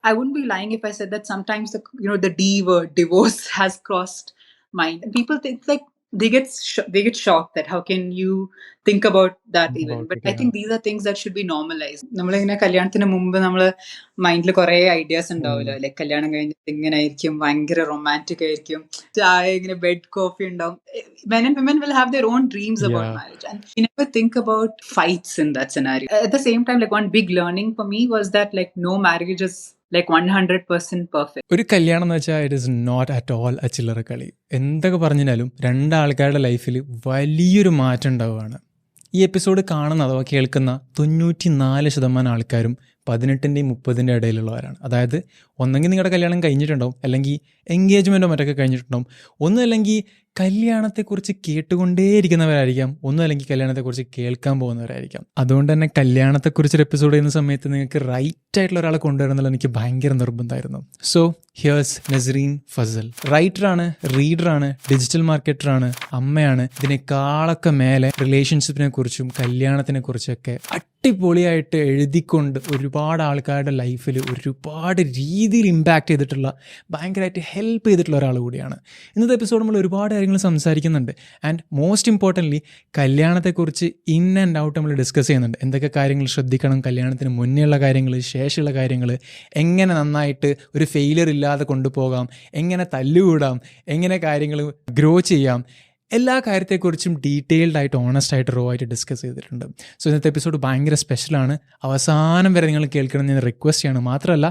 I wouldn't be lying if I said that sometimes the D word, divorce, has crossed mind. And people think like they get shocked that how can you think about that even. About But it, I yeah. think these are things that should be normalized. നമ്മളിങ്ങനെ കല്യാണത്തിന് മുമ്പ് നമ്മള് മൈൻഡിൽ കുറെ ideas ഉണ്ടാവില്ല. Like കല്യാണം കഴിഞ്ഞിട്ട് ഇങ്ങനെ ആയിരിക്കും, ഭയങ്കര റൊമാൻറ്റിക് ആയിരിക്കും, ചായ ഇങ്ങനെ ബെഡ് കോഫി ഉണ്ടാവും. Men and women will have their own dreams about Yeah. marriage, and you never think about fights in that scenario. At the same time, like one big learning for me was that like no marriage is like 100% perfect. ഒരു കല്യാണം എന്ന് വെച്ചാൽ it is not at all a ചില്ലറ കളി. എന്തൊക്കെ പറഞ്ഞാലും രണ്ടാൾക്കാരുടെ ലൈഫിൽ വലിയൊരു മാറ്റം ഉണ്ടാവുകയാണ്. ഈ എപ്പിസോഡ് കാണുന്ന അഥവാ കേൾക്കുന്ന 94% ആൾക്കാരും 18-ൻ്റെയും 30-ൻ്റെ ഇടയിലുള്ളവരാണ്. അതായത് ഒന്നെങ്കിൽ നിങ്ങളുടെ കല്യാണം കഴിഞ്ഞിട്ടുണ്ടാവും, അല്ലെങ്കിൽ എൻഗേജ്മെൻറ്റോ മറ്റൊക്കെ കഴിഞ്ഞിട്ടുണ്ടാവും, ഒന്നുമല്ലെങ്കിൽ കല്യാണത്തെക്കുറിച്ച് കേട്ടുകൊണ്ടേയിരിക്കുന്നവരായിരിക്കാം, ഒന്നുമല്ലെങ്കിൽ കല്യാണത്തെക്കുറിച്ച് കേൾക്കാൻ പോകുന്നവരായിരിക്കാം. അതുകൊണ്ട് തന്നെ കല്യാണത്തെക്കുറിച്ചൊരു എപ്പിസോഡ് ചെയ്യുന്ന സമയത്ത് നിങ്ങൾക്ക് റൈറ്റ് ആയിട്ടുള്ള ഒരാളെ കൊണ്ടുവരുന്നത് എനിക്ക് ഭയങ്കര നിർബന്ധമായിരുന്നു. So here's Nasreen Fasal. റൈറ്ററാണ്, റീഡറാണ്, ഡിജിറ്റൽ മാർക്കറ്ററാണ്, അമ്മയാണ്. ഇതിനേക്കാളൊക്കെ മേലെ റിലേഷൻഷിപ്പിനെ കുറിച്ചും കല്യാണത്തിനെ കുറിച്ചൊക്കെ അടിപൊളിയായിട്ട് എഴുതിക്കൊണ്ട് ഒരുപാട് ആൾക്കാരുടെ ലൈഫിൽ ഒരുപാട് രീതിയിൽ ഇമ്പാക്റ്റ് ചെയ്തിട്ടുള്ള, ഭയങ്കരമായിട്ട് ഹെൽപ്പ് ചെയ്തിട്ടുള്ള ഒരാൾ കൂടിയാണ്. ഇന്നത്തെ എപ്പിസോഡ് നമ്മൾ ഒരുപാട് കാര്യങ്ങൾ സംസാരിക്കുന്നുണ്ട്. ആൻഡ് മോസ്റ്റ് ഇമ്പോർട്ടൻ്റ്ലി കല്യാണത്തെക്കുറിച്ച് ഇൻ ആൻഡ് ഔട്ട് നമ്മൾ ഡിസ്കസ് ചെയ്യുന്നുണ്ട്. എന്തൊക്കെ കാര്യങ്ങൾ ശ്രദ്ധിക്കണം, കല്യാണത്തിന് മുന്നേ ഉള്ള കാര്യങ്ങൾ, ശേഷമുള്ള കാര്യങ്ങൾ, എങ്ങനെ നന്നായിട്ട് ഒരു ഫെയിലിയർ ഇല്ലാതെ കൊണ്ടുപോകാം, എങ്ങനെ തല്ലുകൂടാം, എങ്ങനെ കാര്യങ്ങൾ ഗ്രോ ചെയ്യാം, എല്ലാ കാര്യത്തെക്കുറിച്ചും ഡീറ്റെയിൽഡായിട്ട് ഓണസ്റ്റായിട്ട് റോ ആയിട്ട് ഡിസ്കസ് ചെയ്തിട്ടുണ്ട്. സോ ഇന്നത്തെ എപ്പിസോഡ് ഭയങ്കര സ്പെഷ്യലാണ്. അവസാനം വരെ നിങ്ങൾ കേൾക്കണമെന്ന് ഞാൻ റിക്വസ്റ്റ് ചെയ്യണം. മാത്രമല്ല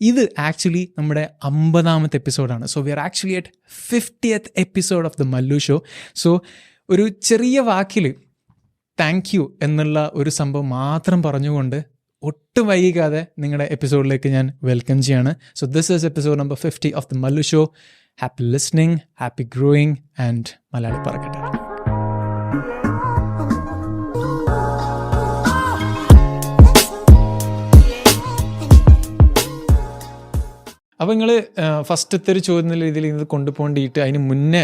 ഇത് ആക്ച്വലി നമ്മുടെ 50ാമത്തെ എപ്പിസോഡാണ്. So we are actually at 50th episode of the Mallu show. So ഒരു ചെറിയ വാക്കിൽ താങ്ക് യു എന്നുള്ള ഒരു സംഭവം മാത്രം പറഞ്ഞുകൊണ്ട് ഒട്ടും വൈകാതെ നിങ്ങളുടെ എപ്പിസോഡിലേക്ക് ഞാൻ വെൽക്കം ചെയ്യാണ്. So this is episode number 50 of the Mallu show. Happy listening, happy growing, and Malayali Parakata. അപ്പോൾ നിങ്ങൾ ഫസ്റ്റത്തെ ഒരു ചോദ്യം എന്നുള്ള രീതിയിൽ ഇത് കൊണ്ടുപോകേണ്ടിയിട്ട് അതിന് മുന്നേ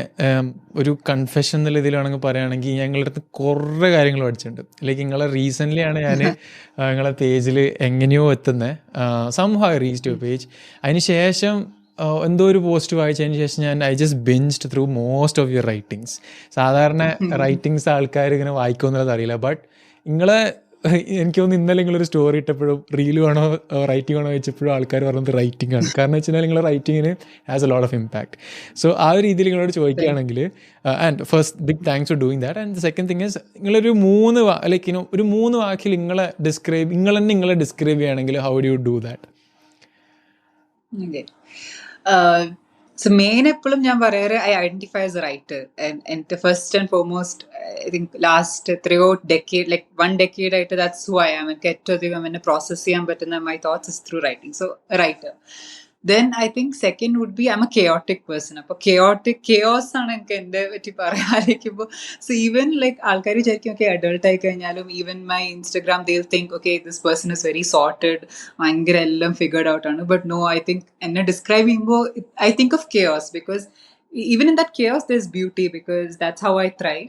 ഒരു കൺഫെഷൻ എന്നുള്ള രീതിയിലാണെങ്കിൽ പറയുകയാണെങ്കിൽ ഞങ്ങളുടെ അടുത്ത് കുറേ കാര്യങ്ങൾ പഠിച്ചിട്ടുണ്ട്. ലൈക്ക് നിങ്ങളെ റീസെൻ്റ്ലിയാണ് ഞാൻ നിങ്ങളെ പേജിൽ എങ്ങനെയോ എത്തുന്നത്. Somehow I reached your page. അതിന് ശേഷം എന്തോ ഒരു പോസ്റ്റ് വായിച്ചതിന് ശേഷം ഞാൻ I just binged through most of your writings. സാധാരണ റൈറ്റിങ്സ് ആൾക്കാർ ഇങ്ങനെ വായിക്കുമെന്നുള്ളത് അറിയില്ല. ബട്ട് നിങ്ങളെ എനിക്ക് തോന്നുന്നു ഇന്നലെ നിങ്ങളൊരു സ്റ്റോറി ഇട്ടപ്പോഴും റീൽ വേണോ റൈറ്റിംഗ് വേണോ വെച്ചപ്പോഴും ആൾക്കാർ പറഞ്ഞത് റൈറ്റിംഗ് ആണ്. കാരണം വെച്ച് കഴിഞ്ഞാൽ നിങ്ങളുടെ റൈറ്റിങ്ങിന് has a lot of impact. So ആ ഒരു രീതിയിൽ നിങ്ങളോട് ചോദിക്കുകയാണെങ്കിൽ, and first big thanks for doing that. And second thing is നിങ്ങളൊരു ഒരു 3 വാക്കിൽ നിങ്ങൾ തന്നെ നിങ്ങളെ ഡിസ്ക്രൈബ് ചെയ്യുകയാണെങ്കിൽ how do you do that? So main എപ്പോഴും ഞാൻ പറയാറ് I identify as a writer. And first and foremost I think last 1 decade ആയിട്ട് ദാറ്റ്സ് ഹു ഐ ആം. എനിക്ക് ഏറ്റവും അധികം എന്നെ പ്രോസസ് ചെയ്യാൻ പറ്റുന്ന my thoughts is through writing. So writer. Then I think second would be I'm a chaotic person. അപ്പോൾ chaos ആണ് എനിക്ക് എന്നെ പറ്റി പറയാതിരിക്കുമ്പോൾ. So even like ആൾക്കാർ വിചാരിക്കും okay adult ആയി കഴിഞ്ഞാലും even my Instagram they'll think okay this person is very sorted, ഭയങ്കര എല്ലാം figured out ആണ്. But no, I think എന്നെ describe ചെയ്യുമ്പോൾ I think of chaos because even in that chaos there's beauty because that's how I thrive.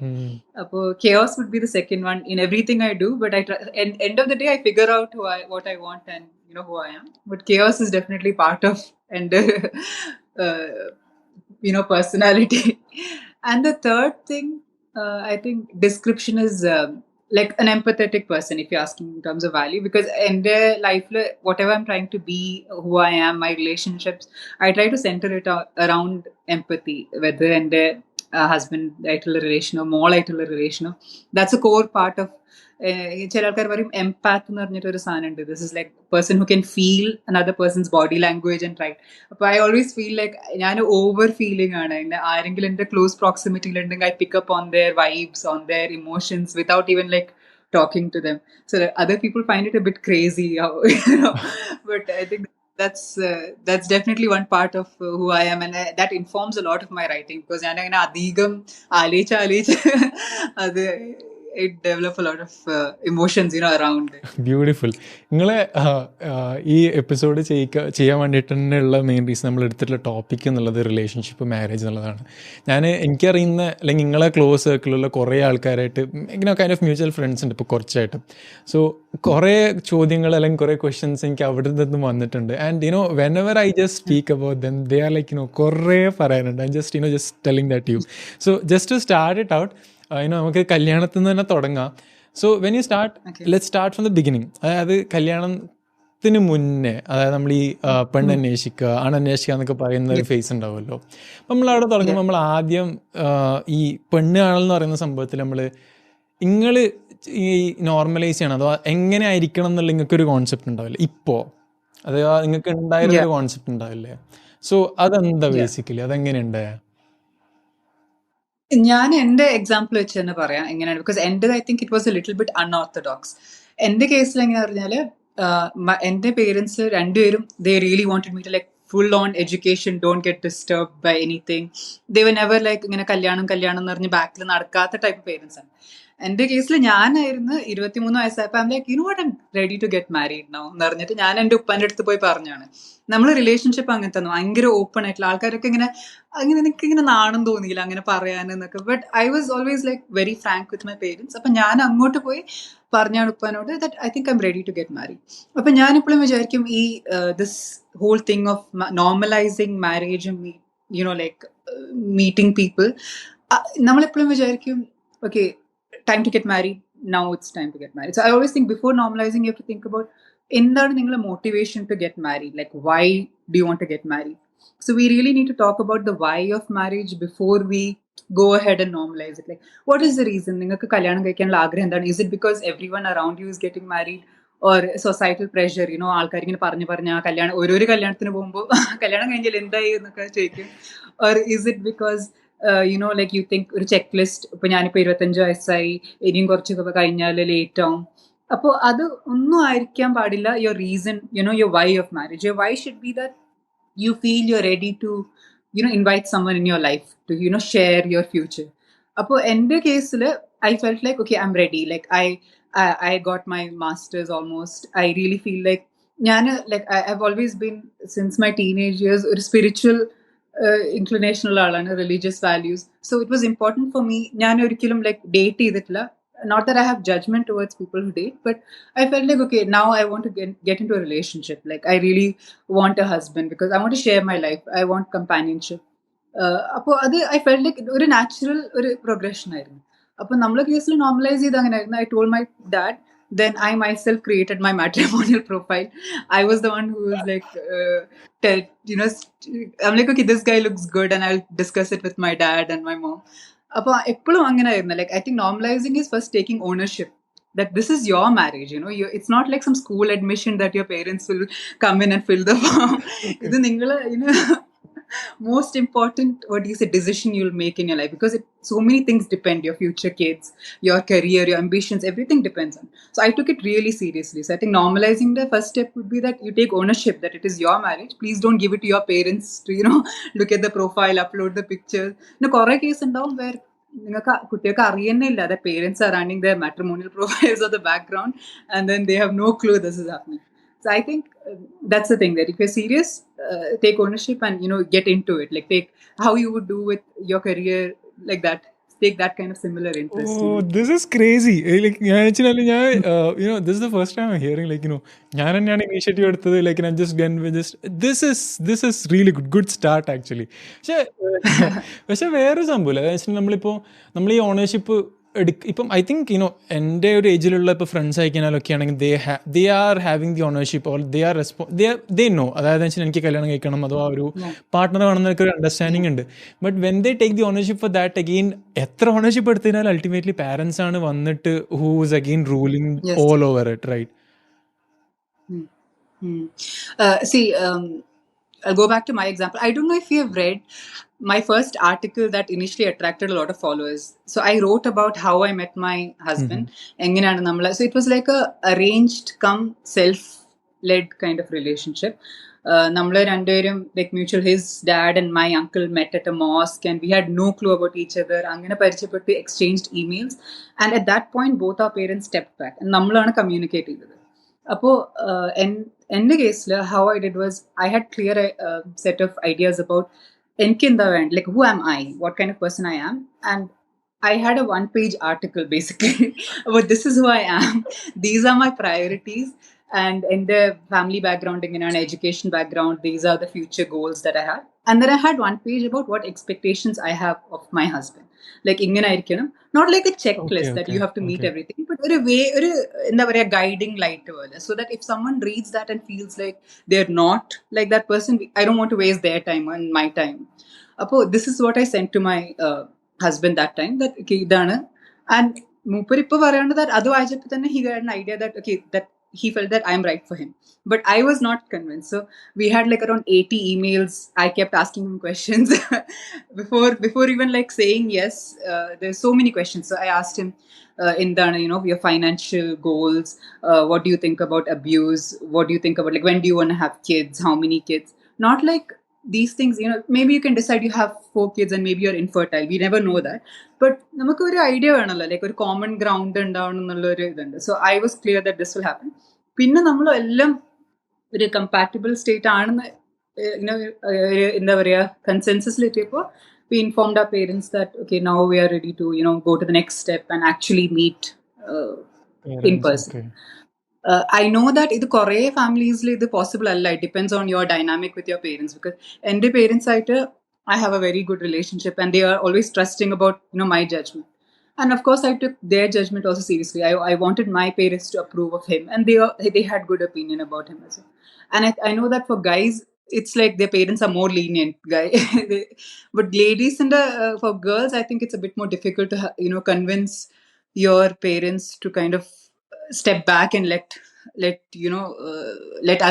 Chaos would be the second one in everything I do, but I try, and end of the day I figure out what I want and you know who I am. But chaos is definitely part of and personality. And the third thing I think description is like an empathetic person if you're asking in terms of value, because in their life whatever I'm trying to be, who I am, my relationships, I try to center it around empathy, whether in their husband ആയിട്ടുള്ള റിലേഷനോ മോളായിട്ടുള്ള റിലേഷനോ. That's a core part of. ചില ആൾക്കാർ പറയും empath എന്ന് പറഞ്ഞിട്ടൊരു സാധനം ഉണ്ട്. This is like person who can feel another person's body language and right. അപ്പോൾ ഐ ഓൾവേസ് ഫീൽ ലൈക്ക് ഞാൻ ഓവർ ഫീലിംഗ് ആണ്. ആരെങ്കിലും എൻ്റെ ക്ലോസ് പ്രോക്സിമിറ്റിയിൽ ഉണ്ടെങ്കിൽ I pick up on their vibes, on their emotions without even like talking to them. So other people find it a bit crazy, but I think that's definitely one part of who I am, and that informs a lot of my writing because ഞാൻ അങ്ങനെ അധികം ആലോചിച്ച് അത് it develop a lot of emotions, around it. Beautiful. നിങ്ങളെ ഈ episode ചെയ്യാൻ വേണ്ടിയിട്ട് തന്നെയുള്ള മെയിൻ റീസൺ നമ്മൾ എടുത്തിട്ടുള്ള ടോപ്പിക് എന്നുള്ളത് റിലേഷൻഷിപ്പ്, മാരേജ് എന്നുള്ളതാണ്. എനിക്കറിയുന്ന അല്ലെങ്കിൽ നിങ്ങളെ ക്ലോസ് സർക്കിളിലുള്ള കുറേ ആൾക്കാരായിട്ട് ഇങ്ങനെ കൈൻഡ് ഓഫ് മ്യൂച്വൽ ഫ്രണ്ട്സ് ഉണ്ട് ഇപ്പോൾ കുറച്ചായിട്ട്. സോ കുറേ ചോദ്യങ്ങൾ അല്ലെങ്കിൽ കുറേ ക്വസ്റ്റ്യൻസ് എനിക്ക് അവിടെ നിന്നും വന്നിട്ടുണ്ട്. And whenever I just speak about them they are like കുറേ പറയാനുണ്ട്. I just telling that you. So just to start it out, നമുക്ക് കല്യാണത്തിൽ നിന്ന് തന്നെ തുടങ്ങാം. So when you start, let start from the beginning. അതായത് കല്യാണത്തിന് മുന്നേ, അതായത് നമ്മൾ ഈ പെണ്ണന്വേഷിക്കുക, അണന്വേഷിക്കുക എന്നൊക്കെ പറയുന്ന ഒരു ഫേസ് ഉണ്ടാവുമല്ലോ. അപ്പം നമ്മളവിടെ തുടങ്ങുമ്പോൾ നമ്മൾ ആദ്യം ഈ പെണ്ണ് ആണെന്ന് പറയുന്ന സംഭവത്തിൽ നിങ്ങൾ ഈ നോർമലൈസ് ചെയ്യണം, അഥവാ എങ്ങനെ ആയിരിക്കണം എന്നുള്ള നിങ്ങൾക്കൊരു കോൺസെപ്റ്റ് ഉണ്ടാവില്ലേ ഇപ്പോൾ, അഥവാ നിങ്ങൾക്ക് ഉണ്ടായിരുന്നൊരു കോൺസെപ്റ്റ് ഉണ്ടാവില്ലേ? സോ അതെന്താ ബേസിക്കലി, അതെങ്ങനെയുണ്ട്? ഞാൻ എൻ്റെ എക്സാമ്പിൾ വെച്ച് തന്നെ പറയാം എങ്ങനെയാണ്. ബിക്കോസ് എൻ്റെ I think it was a little bit unorthodox. എൻ്റെ കേസിൽ എങ്ങനെ പറഞ്ഞാൽ, എൻ്റെ പേരൻസ് രണ്ടുപേരും they really wanted me to like full on education, don't get disturbed by anything. They were never like ഇങ്ങനെ കല്യാണം എന്ന് പറഞ്ഞ് ബാക്കിൽ നടക്കാത്ത ടൈപ്പ് പേരൻസ് ആണ്. എൻ്റെ കേസിൽ ഞാനായിരുന്നു 23 വയസ്സായപ്പോൾ I'm like what I'm ready to get married now എന്ന് പറഞ്ഞിട്ട് ഞാൻ എൻ്റെ ഉപ്പാൻ്റെ അടുത്ത് പോയി പറഞ്ഞാണ്. നമ്മൾ റിലേഷൻഷിപ്പ് അങ്ങനത്തെ ഭയങ്കര ഓപ്പൺ ആയിട്ടുള്ള ആൾക്കാരൊക്കെ ഇങ്ങനെ എനിക്കിങ്ങനെ നാണം തോന്നിയില്ല അങ്ങനെ പറയാനെന്നൊക്കെ. But I was always like very frank with my parents. അപ്പം ഞാൻ അങ്ങോട്ട് പോയി പറഞ്ഞാണ് ഉപ്പാനോട് that I think I'm ready to get married. അപ്പം ഞാനിപ്പോഴും വിചാരിക്കും ഈ this whole thing of normalizing marriage and like meeting people, നമ്മളെപ്പോഴും വിചാരിക്കും okay, time to get married, now it's time to get married. So I always think before normalizing you have to think about എന്താണ് നിങ്ങളുടെ motivation to get married, like why do you want to get married. So we really need to talk about the why of marriage before we go ahead and normalize it. Like what is the reason നിങ്ങൾക്ക് കല്യാണം കഴിക്കാനുള്ള ആഗ്രഹം എന്താണ്? Is it because everyone around you is getting married, or societal pressure, ആൾക്കാർ ഇങ്ങനെ പറഞ്ഞ കല്യാണം ഓരോരോ കല്യാണത്തിന് പോകുമ്പോൾ കല്യാണം കഴിഞ്ഞാൽ എന്തായി എന്നൊക്കെ ചോദിക്കും. or is it because like you think ഒരു ചെക്ക് ലിസ്റ്റ്, ഇപ്പൊ ഞാനിപ്പോൾ 25 വയസ്സായി, ഇനിയും കുറച്ച് കഴിഞ്ഞാൽ ലേറ്റ് ആവും. അപ്പോൾ അത് ഒന്നും ആയിരിക്കാൻ പാടില്ല your reason, your why of marriage. Your why should be that you feel you're ready to invite someone in your life to share your future. അപ്പോൾ എൻ്റെ കേസിൽ I felt like okay, I'm ready. Like I got my master's almost. I really feel like I've always been since my teenage years a spiritual inclination alana, religious values. So it was important for me. ഞാൻ ഒരിക്കലും like date ചെയ്തിട്ടില്ല. Not that I have judgment towards people who date, but I felt like okay, now I want to get into a relationship. Like I really want a husband because I want to share my life. I want companionship. അപ്പോൾ അത് I felt like ഒരു natural ഒരു progression ആയിരുന്നു. അപ്പോൾ നമ്മളെ കേസിൽ normalise ചെയ്ത് അങ്ങനെയായിരുന്നു. I told my dad, then I myself created my matrimonial profile. I was the one who was like I'm like okay, this guy looks good and I'll discuss it with my dad and my mom. അപ്പോൾ എപ്പോഴും അങ്ങനെ ആയിരുന്നു. Like I think normalizing is first taking ownership that this is your marriage. It's not like some school admission that your parents will come in and fill the form. ഇത് നിങ്ങൾ most important what do you say decision you'll make in your life, because so many things depend, your future kids, your career, your ambitions, everything depends on. So I took it really seriously. So I think normalizing the first step would be that you take ownership that it is your marriage. Please don't give it to your parents to look at the profile, upload the pictures. Correct case and down where നിങ്ങൾക്ക് കുട്ടികൾക്ക് അറിയുന്നില്ല that parents are running their matrimonial profiles or the background and then they have no clue this is happening. So I think that's the thing, that if you're serious, take ownership and get into it. Like take how you would do with your career, like that. Take that kind of similar interest. Oh, this is crazy. Like actually, this is the first time I'm hearing like ഞാൻ initiative എടുത്തത്. Like I'm just this is really good start actually. പക്ഷേ വേറെ സംഭവം നമ്മളിപ്പോൾ നമ്മൾ ഈ ownership ഇപ്പം I think എൻ്റെ ഒരു ഏജിലുള്ള ഇപ്പോൾ ഫ്രണ്ട്സ് അയക്കാനൊക്കെ ആണെങ്കിൽ they are having the ownership or they know, അതായത് വെച്ചാൽ എനിക്ക് കല്യാണം കഴിക്കണം അഥവാ ഒരു പാർട്ട്ണർ വേണമെന്നൊക്കെ ഒരു അണ്ടർസ്റ്റാൻഡിങ് ഉണ്ട്. But when they take the ownership for that again എത്ര ഓണർഷിപ്പ് എടുത്തതിനാൽ അൾട്ടിമേറ്റ്ലി പാരൻസ് ആണ് വന്നിട്ട് whose again ruling all over it, right? See, I'll go back to my example. I don't know if you have read my first article that initially attracted a lot of followers. So I wrote about how I met my husband. So it was like a arranged come self-led kind of relationship. നമ്മള് രണ്ടുപേരും like mutual, his dad and my uncle met at a mosque and we had no clue about each other. അങ്ങനെ പരിചയപ്പെട്ട് exchanged emails and at that point both our parents stepped back and നമ്മളാണ് communicate ചെയ്തത്. അപ്പോൾ എൻ്റെ കേസിൽ how I did was I had clear set of ideas about എനിക്ക് എന്താ വേണ്ട, like who am I, what kind of person I am, and I had a one-page article basically about this is who I am, these are my priorities, and in the family background, education background, these are the future goals that I have. And then I had one page about what expectations I have of my husband. Like not like a checklist that you have to meet everything, but a way, a guiding light, so that if someone reads that and feels like they're not like that person, I don't want to waste their time and my time. This is what I sent to my husband that time, that okay, and മൂപ്പർ ഇപ്പൊ പറയേണ്ടത് അത് വായിച്ചപ്പോൾ തന്നെ he had an idea that okay, that he felt that I'm right for him, but I was not convinced. So we had like around 80 emails. I kept asking him questions before even like saying yes. There's so many questions. So I asked him in the your financial goals, what do you think about abuse, what do you think about like when do you want to have kids, how many kids, not like these things, maybe you can decide you have 4 kids and maybe you're infertile, we never know that, but നമുക്ക് ഒരു idea വേണമല്ലോ, like ഒരു common ground ഉണ്ടാവണം എന്നുള്ള ഒരു ഇതുണ്ട്. So I was clear that this will happen. പിന്നെ നമ്മൾ എല്ലാം ഒരു കമ്പാറ്റബിൾ സ്റ്റേറ്റ് ആണെന്ന് എന്താ പറയുക കൺസെൻസസിലെത്തിയപ്പോൾ we informed our parents that okay, now we are ready to go to the next step and actually meet in person. Okay. I know that ഇത് കുറേ ഫാമിലീസിൽ ഇത് പോസിബിൾ അല്ല. It depends on your dynamic with your parents. Because എൻ്റെ parents ആയിട്ട് I have a very good relationship and they are always trusting about my judgment. And of course, I took their judgment also seriously. I wanted my parents to approve of him and they had good opinion about him as well. And I know that for guys, it's like their parents are more lenient, guy. But ladies and for girls, I think it's a bit more difficult to convince your parents to kind of step back and let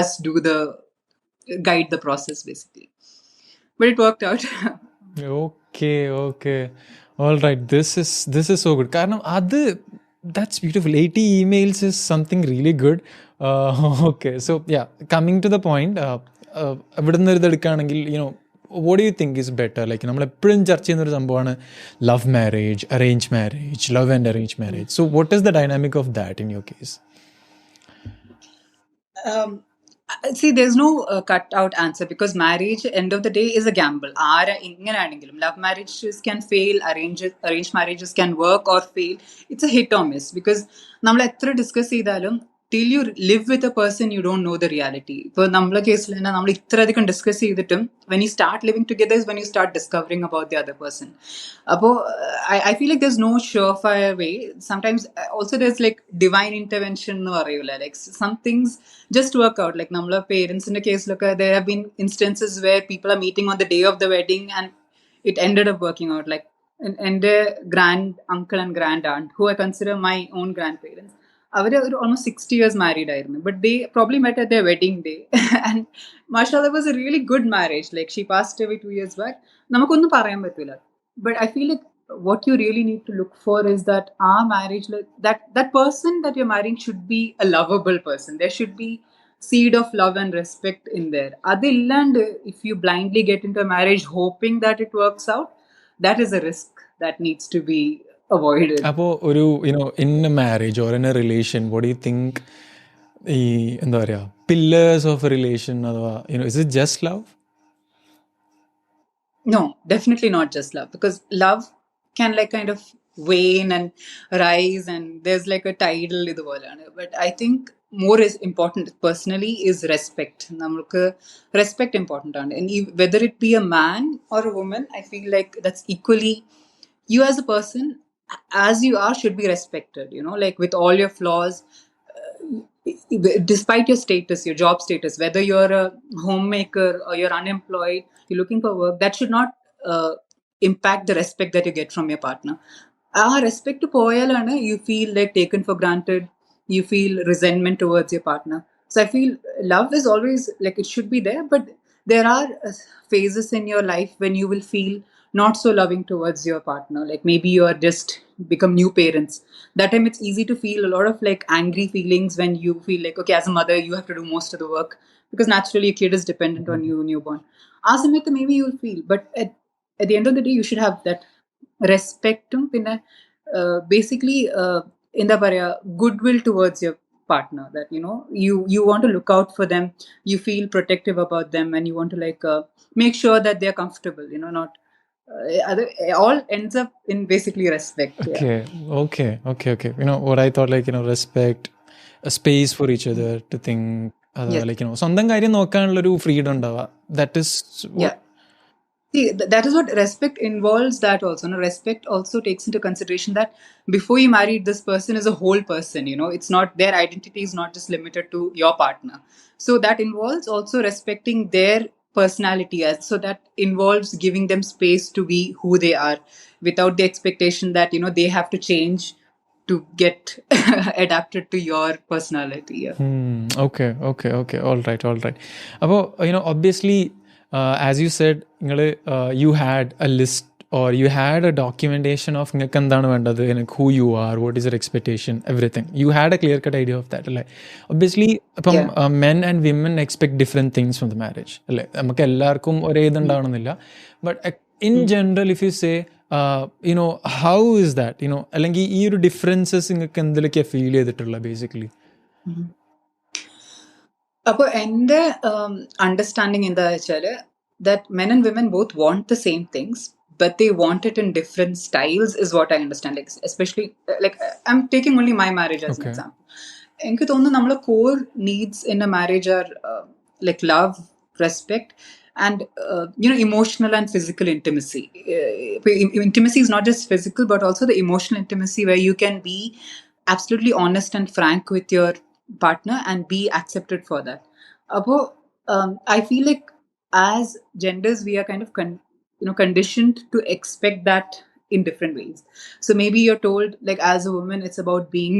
us do the guide the process basically. But it worked out. Okay. All right. This is so good. Karanam that's beautiful. 80 emails is something really good. Okay. So yeah, coming to the point, what do you think is better? Like നമ്മൾ എപ്പോഴും ചർച്ച ചെയ്യുന്ന ഒരു സംഭവമാണ് love marriage, arranged marriage, love and arranged marriage. So what is the dynamic of that in your case? See, there's no cut out answer because marriage, end of the day, is a gamble. Love marriages can fail, arranged marriages can work or fail. It's a hit or miss because നമ്മൾ എത്ര discuss ചെയ്താലും till you live with a person, you don't know the reality. ഇപ്പോൾ നമ്മളെ കേസിൽ തന്നെ നമ്മൾ ഇത്രയധികം discuss ചെയ്തിട്ടും when you start living together is when you start discovering about the other person. അപ്പോൾ I feel like there's no surefire way. Sometimes also there's like divine intervention എന്ന് പറയൂല, like some things just work out. Like നമ്മളെ പേരൻസിന്റെ കേസിലൊക്കെ there have been instances where people are meeting on the day of the wedding and it ended up working out. Like എൻ്റെ grand uncle and grand aunt, who I consider my own grandparents, our almost 60 years married ആയിരുന്നു. But they probably met at their wedding day. And mashallah, it was a really good marriage. Like she passed away 2 years back. നമുക്കൊന്നും പറയാൻ പറ്റില്ല. But I feel like what you really need to look for is that our marriage, like that person that you're marrying should be a lovable person. There should be seed of love and respect in there. Adilland, if you blindly get into a marriage hoping that it works out, that is a risk that needs to be avoided. അപ്പോൾ ഒരു in a marriage or in a relation, what do you think ഈ എന്താ പറയുക pillars of a relation അഥവാ is it just love? No, definitely not just love, because love can like kind of wane and rise and there's like a tidal iduvolana. But I think more is important personally is respect. Namukku respect important and whether it be a man or a woman, I feel like that's equally, you as a person as you are should be respected, like with all your flaws, despite your status, your job status, whether you're a homemaker or you're unemployed, you're looking for work, that should not impact the respect that you get from your partner. Respect to poyalana, you feel like taken for granted, you feel resentment towards your partner. So I feel love is always like it should be there, but there are phases in your life when you will feel not so loving towards your partner. Like maybe you are just become new parents. That time it's easy to feel a lot of like angry feelings when you feel like, okay, as a mother, you have to do most of the work. because naturally a kid is dependent on you, newborn. Asamayathu maybe you'll feel, but at the end of the day, you should have that respectum, basically, എന്താ പറയാ, goodwill towards your partner, that you want to look out for them, you feel protective about them, and you want to make sure that they're comfortable, not all ends up in basically respect. Okay. What I thought, respect, a space for each other to think, Yes. സ്വന്തം കാര്യം നോക്കാനുള്ളൊരു freedom ഉണ്ടാവുക. That is what. Yeah. See, that is what respect involves. That also, respect also takes into consideration that before you married, this person is a whole person. It's not, their identity is not just limited to your partner. So that involves also respecting their personality, so that involves giving them space to be who they are, without the expectation that they have to change to get adapted to your personality. Yeah. Okay. All right. അപ്പോൾ obviously, as you said, you had a list or you had a documentation of നിങ്ങൾക്ക് എന്താണ് വേണ്ടത്, who you are, what is your expectation, everything. You had a clear cut idea of that, അല്ലേ? Obviously, ഇപ്പം men and women expect different things from the marriage, അല്ലേ? നമുക്ക് എല്ലാവർക്കും ഒരേ ഇതുണ്ടാവണമെന്നില്ല. But in general, if you say, how is that, അല്ലെങ്കിൽ ഈ ഒരു differences നിങ്ങൾക്ക് എന്തിലൊക്കെയാണ് ഫീൽ ചെയ്തിട്ടുള്ള ബേസിക്കലി? അപ്പോൾ എൻ്റെ അണ്ടർസ്റ്റാൻഡിങ് എന്താ വെച്ചാൽ, that men and women both want the same things, but they want it in different styles, is what I understand. Especially, I'm taking only my marriage as an example. എനിക്ക് തോന്നുന്നു നമ്മളെ core needs in a marriage are love, respect, and emotional and physical intimacy. Intimacy is not just physical, but also the emotional intimacy where you can be absolutely honest and frank with your partner and be accepted for that. I feel like as genders we are kind of conditioned to expect that in different ways. So maybe you're told, as a woman, it's about being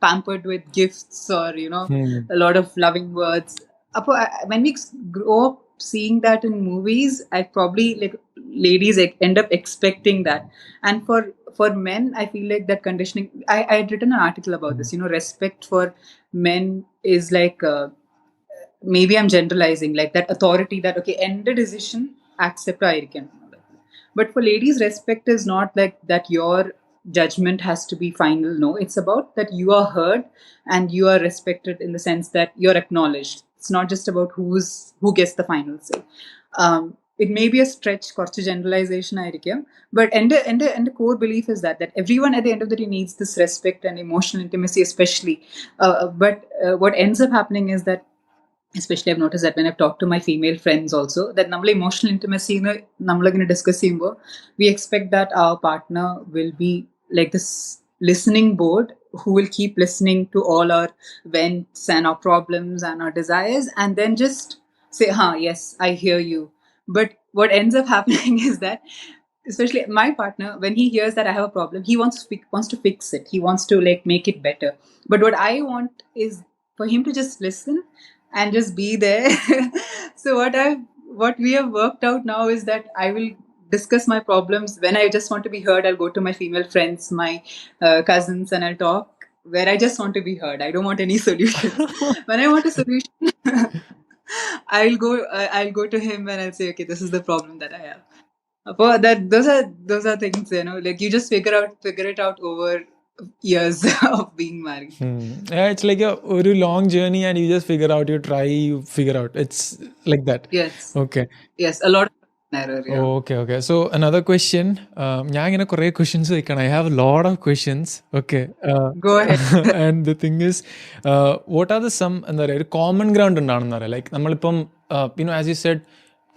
pampered with gifts or a lot of loving words. When we grow up seeing that in movies, I probably ladies end up expecting that. And for men, I feel like that conditioning, I had written an article about this. Respect for men is maybe I'm generalizing, that authority, that okay, end the decision, accept ആയിരിക്കണം. But for ladies, respect is not that your judgment has to be final. No, it's about that you are heard and you are respected in the sense that you're acknowledged. It's not just about who gets the final say. It may be a stretch, കുറച്ച് generalization ആയിരിക്കും, but and the core belief is that everyone at the end of the day needs this respect and emotional intimacy, especially. But what ends up happening is that, especially I've noticed that when I've talked to my female friends also, that നമ്മൾ emotional intimacy നമ്മളിങ്ങനെ discuss ചെയ്യുമ്പോൾ we expect that our partner will be like this listening board who will keep listening to all our vents and our problems and our desires, and then just say, yes, I hear you. But what ends up happening is that, especially my partner, when he hears that I have a problem, he wants to fix it. He wants to make it better. But what I want is for him to just listen and just be there. So what we have worked out now is that I will discuss my problems. When I just want to be heard, I'll go to my female friends, my cousins, and I'll talk where I just want to be heard. I don't want any solution. When I want a solution, I'll go to him and I'll say, okay, this is the problem that I have. But those are things, you just figure it out over years of being married. Yeah, it's like a long journey, and you just figure out, you try, you figure out. It's like that. Yes. Okay. Yes, a lot of error. Yeah. Okay. So another question. ഞാൻ ഇങ്ങനെ കുറേ questions ചോദിക്കണം. I have a lot of questions. Okay. Go ahead. And the thing is, what are the എന്താ പറയുക, ഒരു common ground ഉണ്ടാണെന്ന് പറയാം. നമ്മളിപ്പം as you said,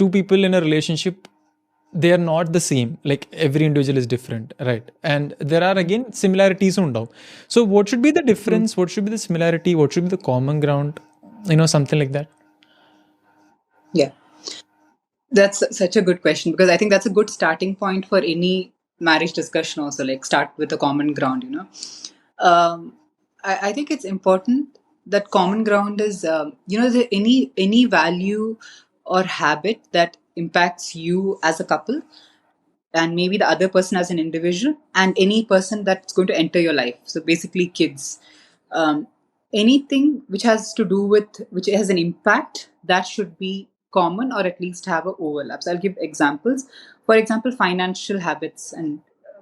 two people in a relationship, they are not the same. Every individual is different, right? And there are again similarities undavum. So what should be the difference? What should be the similarity? What should be the common ground? Something like that. Yeah, that's such a good question, because I think that's a good starting point for any marriage discussion also. Start with the common ground. I think it's important that common ground is any value or habit that impacts you as a couple, and maybe the other person as an individual, and any person that's going to enter your life. So basically kids. anything which has to do with, which has an impact, that should be common or at least have a overlaps. I'll give examples. For example, financial habits and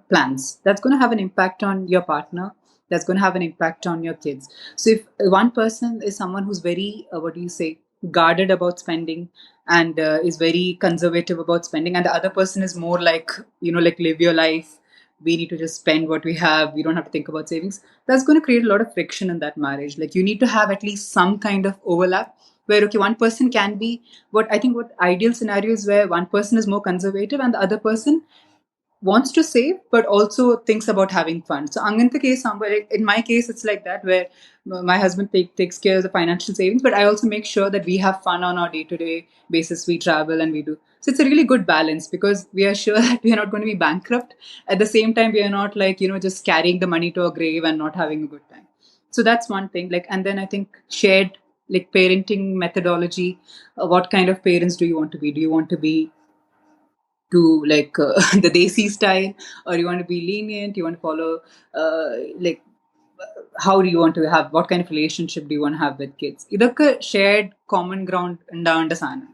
plans. That's going to have an impact on your partner. That's going to have an impact on your kids. So if one person is someone who's very, what do you say, guarded about spending and is very conservative about spending, and the other person is more like, like live your life, we need to just spend what we have, we don't have to think about savings, that's going to create a lot of friction in that marriage. Like you need to have at least some kind of overlap where, okay, one person can be, what ideal scenario is where one person is more conservative and the other person wants to save but also thinks about having fun. So Anganta case, somewhere in my case, it's like that where my husband takes care of the financial savings, but I also make sure that we have fun on our day-to-day basis. We travel and we do. So it's a really good balance because we are sure that we are not going to be bankrupt. At the same time, we are not like, just carrying the money to a grave and not having a good time. So that's one thing. Like, and then I think shared like parenting methodology. What kind of parents do you want to be? Do you want to be to like the Desi style, or you want to be lenient? You want to follow like how do you want to have, what kind of relationship do you want to have with kids? ഇതൊക്കെ shared common ground ഉണ്ടാവേണ്ട സാധനം.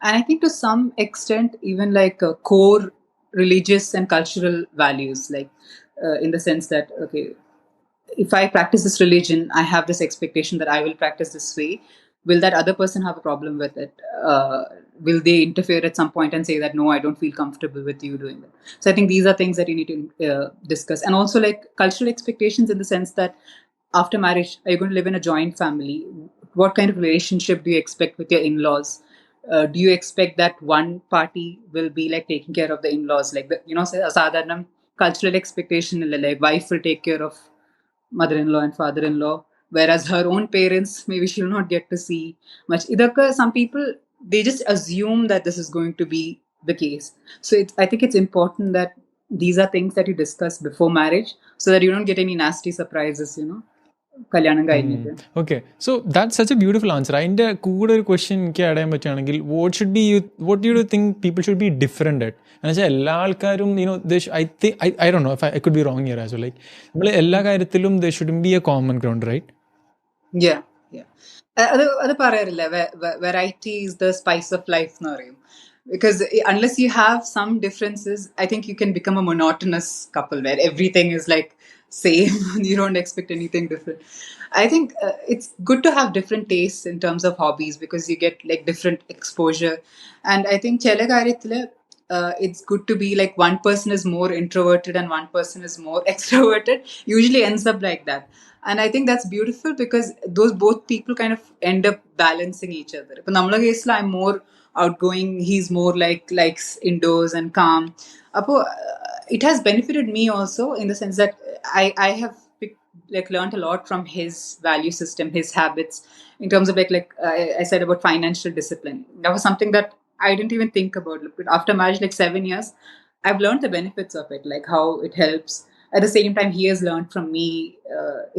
And I think to some extent even like core religious and cultural values, like in the sense that, okay, if I practice this religion, I have this expectation that I will practice this way. Will that other person have a problem with it? Will they interfere at some point and say that, no, I don't feel comfortable with you doing that? So I think these are things that you need to discuss. And also like cultural expectations in the sense that after marriage, are you going to live in a joint family? What kind of relationship do you expect with your in-laws? Do you expect that one party will be like taking care of the in-laws? Like, sadharanam cultural expectation, like wife will take care of mother-in-law and father-in-law, whereas her own parents maybe she'll not get to see much. Idaka, some people, they just assume that this is going to be the case. So I think it's important that these are things that you discuss before marriage so that you don't get any nasty surprises, kalyanam കഴിഞ്ഞിട്ട്. Okay, so that's such a beautiful answer. അതിൻ്റെ കൂടെ ഒരു question എനിക്ക് add ചെയ്യാൻ പറ്റുകയാണെങ്കിൽ, what do you think people should be different at? എന്ന് വെച്ചാൽ എല്ലാ ആൾക്കാരും I don't know if I could be wrong here as well. Like നമ്മൾ എല്ലാ കാര്യത്തിലും there shouldn't be a common ground, right? Yeah. അത് പറയാറില്ല, variety is the spice of life എന്ന് പറയും. Because unless you have some differences, I think you can become a monotonous couple where everything is like same. You don't expect anything different. I think it's good to have different tastes in terms of hobbies because you get like different exposure. And I think chela കാര്യത്തില് it's good to be like one person is more introverted and one person is more extroverted. Usually ends up like that. And I think that's beautiful because those both people kind of end up balancing each other. But namla case I'm more outgoing, he's more like likes indoors and calm. It has benefited me also in the sense that I have learned a lot from his value system, his habits, in terms of like I said about financial discipline. That was something that I didn't even think about. But after marriage, like 7 years, I've learned the benefits of it, like how it helps. At the same time, he has learned from me.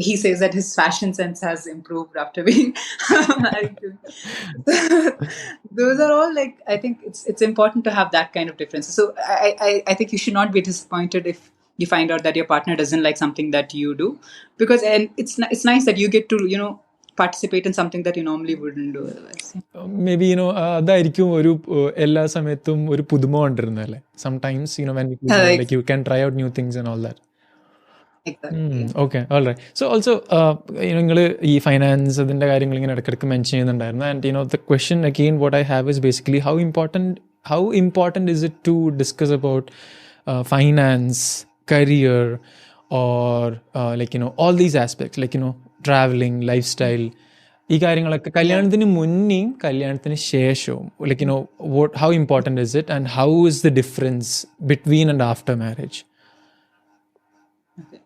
He says that his fashion sense has improved after being married to me. Those are all like, I think it's important to have that kind of difference. So I think you should not be disappointed if you find out that your partner doesn't like something that you do, because and it's nice that you get to participate in something that you normally wouldn't do otherwise. Maybe അതായിരിക്കും ഒരു എല്ലാ സമയത്തും ഒരു പുതുമ കൊണ്ടിരുന്നല്ലേ. Sometimes when like you can try out new things and all that. Exactly. Okay, all right. So also നിങ്ങൾ ഈ finance അതിൻ്റെ കാര്യങ്ങൾ ഇങ്ങനെ ഇടയ്ക്കിടയ്ക്ക് മെൻഷൻ ചെയ്യുന്നുണ്ടായിരുന്നു. And the question again what I have is basically how important is it to discuss about finance, career, or like all these aspects, like traveling, lifestyle, ഈ കാര്യങ്ങളൊക്കെ കല്യാണത്തിന് മുന്നേയും കല്യാണത്തിന് ശേഷവും, like how important is it and how is the difference between and after marriage? Okay.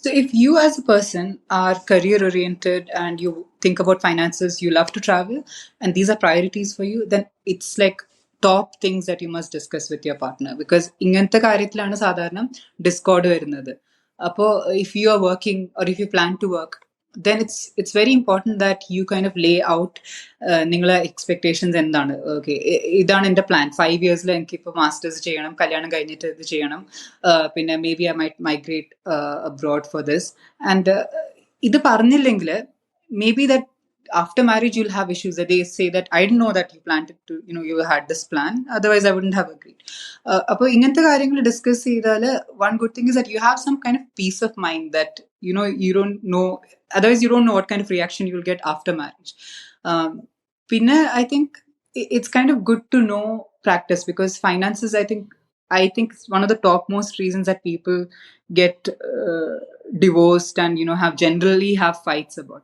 So if you as a person are career oriented and you think about finances, you love to travel, and these are priorities for you, then it's like top things that you must discuss with your partner, because ingante കാര്യത്തിലാണ് സാധാരണ Discord വരുന്നത്. അപ്പോൾ if you are working or if you plan to work, then it's very important that you kind of lay out നിങ്ങളെ expectations എന്താണ്. Okay, ഇതാണ് എൻ്റെ plan, 5 yearsൽ എനിക്കിപ്പോൾ masters ചെയ്യണം, കല്യാണം കഴിഞ്ഞിട്ട് ഇത് ചെയ്യണം, പിന്നെ may be I might migrate abroad for this. And ഇത് പറഞ്ഞില്ലെങ്കിൽ maybe that after marriage you'll have issues that they say that I didn't know that you planned it to, you had this plan, otherwise I wouldn't have agreed. അപ്പോൾ ഇങ്ങനത്തെ കാര്യങ്ങൾ discuss ചെയ്താൽ one good thing is that you have some kind of peace of mind that you don't know, otherwise you don't know what kind of reaction you'll get after marriage. പിന്നെ I think it's kind of good to know practice, because finances, I think it's one of the topmost reasons that people get divorced and generally have fights about.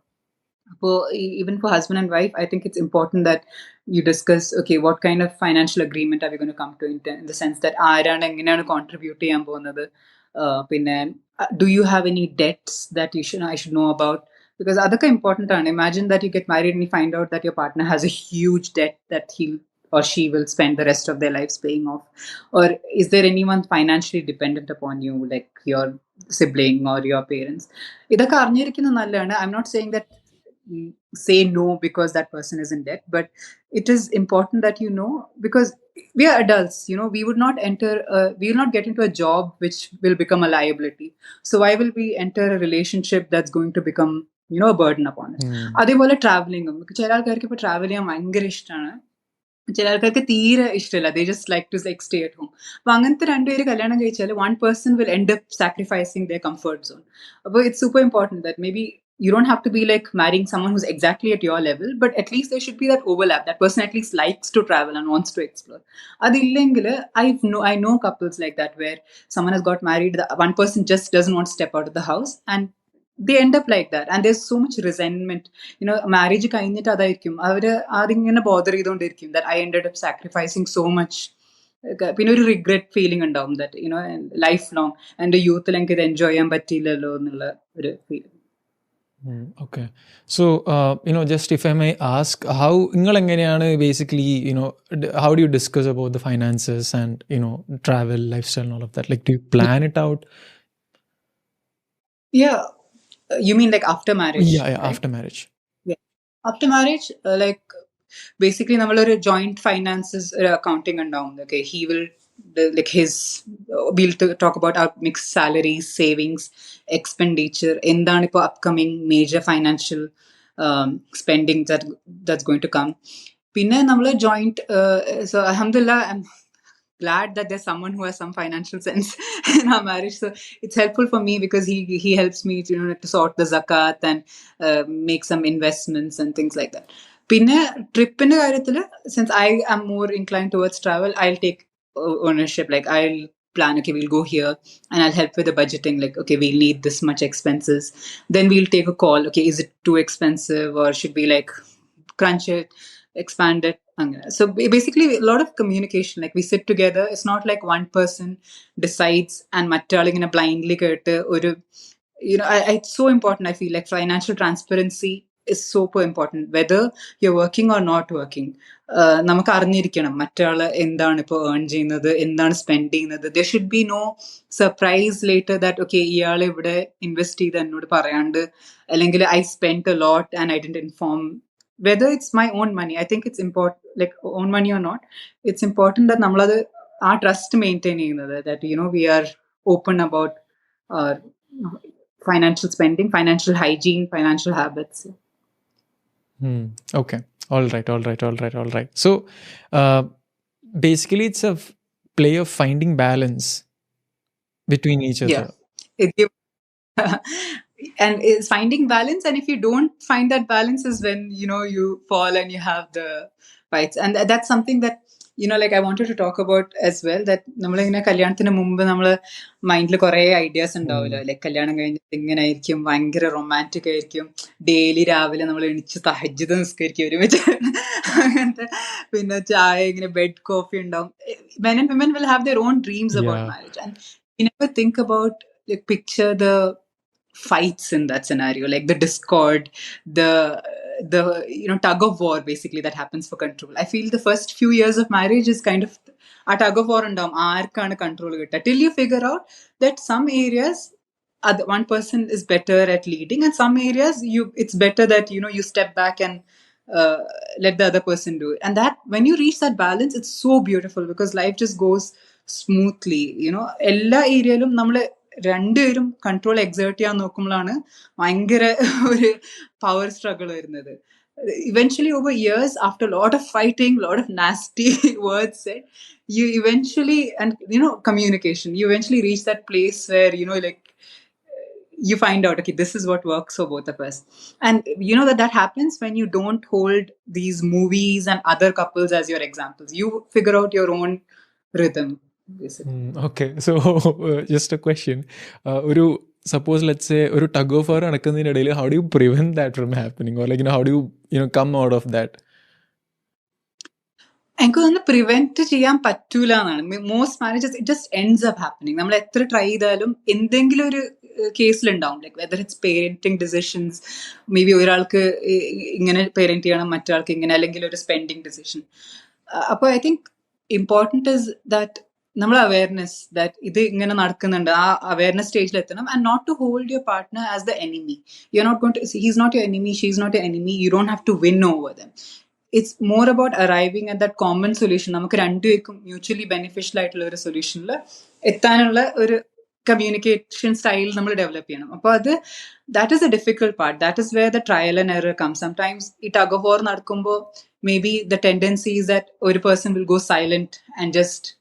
Even for husband and wife, I think it's important that you discuss, okay, what kind of financial agreement are we going to come to, in the sense that ആരാണ് എങ്ങനെയാണ് contribute ചെയ്യാൻ പോകുന്നത്, പിന്നെ do you have any debts that I should know about, because അതൊക്കെ important ആണ്. Imagine that you get married and you find out that your partner has a huge debt that he or she will spend the rest of their lives paying off, or is there anyone financially dependent upon you, like your sibling or your parents. ഇതൊക്കെ അറിഞ്ഞിരിക്കുന്നത് നല്ലതാണ്. I'm not saying that say no because that person is in debt, but it is important that because we are adults, we will not get into a job which will become a liability. So why will we enter a relationship that's going to become a burden upon it. അതേപോലെ ട്രാവലിംഗും ചില ആൾക്കാർക്ക് ഇപ്പൊ travel ചെയ്യാൻ ഭയങ്കര ഇഷ്ടമാണ്, ചില ആൾക്കാർക്ക് തീരെ ഇഷ്ടമില്ല, they just like to stay at home. അപ്പൊ അങ്ങനത്തെ രണ്ടുപേര് കല്യാണം കഴിച്ചാൽ one person will end up sacrificing their comfort zone. അപ്പോൾ it's super important that maybe you don't have to be like marrying someone who's exactly at your level, but at least there should be that overlap. That person at least likes to travel and wants to explore. Adillengile, I know couples like that where someone has got married, the one person just doesn't want to step out of the house, and they end up like that, and there's so much resentment. Marriage കഴിഞ്ഞിട്ട് അതായിരിക്കും അവര് അതിങ്ങനെ bother ചെയ്തുകൊണ്ടിരിക്കും that I ended up sacrificing so much. പിന്നെ ഒരു regret feeling ഉണ്ടാവും that life long എൻ്റെ യൂത്തിൽ എനിക്ക് ഇത് എൻജോയ് ചെയ്യാൻ പറ്റിയില്ലല്ലോ എന്നുള്ള ഒരു feeling. Okay. So, just if I may ask, how basically, how do you discuss about the finances and, travel, lifestyle and all of that? Like, do you plan it out? Yeah. You mean like after marriage? Yeah, right? After marriage. Yeah. After marriage, like basically നമ്മളൊരു joint finances accounting ഉണ്ടാവും. Okay, he will we'll talk about our mixed salaries, savings, expenditure, എന്താണ് ഇപ്പോൾ upcoming major financial spending that's going to come. പിന്നെ നമ്മൾ joint, so alhamdulillah, I'm glad that there's someone who has some financial sense in our marriage. So it's helpful for me because he helps me to sort the zakat and make some investments and things like that. പിന്നെ ട്രിപ്പിന്റെ കാര്യത്തിൽ, since I am more inclined towards travel, I'll take ownership. Like I'll plan, okay, we'll go here and I'll help with the budgeting. Like, okay, we'll need this much expenses. Then we'll take a call. Okay, is it too expensive or should we like crunch it, expand it? So basically a lot of communication. Like we sit together. It's not like one person decides and mattalingina blindly kette oru, it's so important. I feel like financial transparency is super important, whether you're working or not working. നമുക്ക് അറിഞ്ഞിരിക്കണം മറ്റാൾ എന്താണ് ഇപ്പോൾ earn ചെയ്യുന്നത്, എന്താണ് spend ചെയ്യുന്നത്. there should be no surprise later that okay ഇയാൾ ഇവിടെ invest ചെയ്ത് എന്നോട് പറയാണ്ട്, അല്ലെങ്കിൽ I spent a lot and I didn't inform. Whether it's my own money, I think it's important, like own money or not, it's important that നമ്മളത് ആ trust maintain ചെയ്യുന്നത്, that we are open about our financial spending, financial hygiene, financial habits. Okay. All right. So basically it's a play of finding balance between each other. And it's finding balance, and if you don't find that balance is when you fall and you have the fights. And that's something that like I wanted to talk about as well, that നമ്മളിങ്ങനെ കല്യാണത്തിന് മുമ്പ് നമ്മള് മൈൻഡിൽ കുറെ ideas ഉണ്ടാവില്ല. Like കല്യാണം കഴിഞ്ഞിട്ട് ഇങ്ങനെ ആയിരിക്കും, ഭയങ്കര റൊമാൻറ്റിക് ആയിരിക്കും, ഡെയിലി രാവിലെ നമ്മൾ എണിച്ച് തഹജ്ജുദ് നിസ്കരിക്കും ഒരുമിച്ച്, അങ്ങനത്തെ, പിന്നെ ചായ, ഇങ്ങനെ ബെഡ് കോഫി ഉണ്ടാവും. Men and women will have their own dreams about marriage, and you never think about, like, picture the fights in that scenario, like the discord, the tug of war basically that happens for control. I feel the first few years of marriage is kind of a tug of war ഉണ്ടാവും, ആർക്കാണ് control കിട്ടുക, till you figure out that some areas one person is better at leading, and some areas it's better that you step back and let the other person do it. And that when you reach that balance, it's so beautiful because life just goes smoothly. എല്ലാ ഏരിയയിലും നമ്മൾ രണ്ടുപേരും control exert ചെയ്യാൻ നോക്കുമ്പോഴാണ് ഭയങ്കര ഒരു power struggle വരുന്നത്. Eventually over years, after a lot of fighting, a lot of nasty words said, you eventually, and communication, you eventually reach that place where like you find out, okay, this is what works for both of us. And that happens when you don't hold these movies and other couples as your examples. You figure out your own rhythm, basically. Okay, so just a question. Suppose, let's say, ഒരു tug of war നടക്കുന്നതിനിടയിൽ, how do you prevent that from happening? Or how do you come out of that? എനിക്ക് തോന്നുന്നു prevent ചെയ്യാൻ പറ്റൂല എന്നാണ്. Most marriages it just ends up happening. നമ്മൾ എത്ര try ചെയ്താലും എന്തെങ്കിലും ഒരു കേസിലുണ്ടാവും. Like whether it's parenting decisions, may be ഒരാൾക്ക് ഇങ്ങനെ പേരന്റ് ചെയ്യണം, മറ്റൊരാൾക്ക് ഇങ്ങനെ, അല്ലെങ്കിൽ ഒരു സ്പെൻഡിങ് ഡിസിഷൻ. അപ്പോൾ I think important is that നമ്മൾ അവയർനെസ് ദാറ്റ് ഇത് ഇങ്ങനെ നടക്കുന്നുണ്ട്, ആ അവയർനെസ് സ്റ്റേജിൽ എത്തണം. And not to hold your partner as the enemy. You are not going to, he's not your enemy, she is not your enemy. You don't have to win over them. It's more about arriving at that common solution. നമുക്ക് രണ്ടുപേർക്കും mutually beneficial ആയിട്ടുള്ള ഒരു സൊല്യൂഷനിൽ എത്താനുള്ള ഒരു communication style നമ്മൾ develop ചെയ്യണം. അപ്പോൾ that is a difficult part. That is where the trial and error come. Sometimes ഈ ടഗ് ഓഫ് വാർ നടക്കുമ്പോൾ may be the tendency is that ഒരു person will go silent and just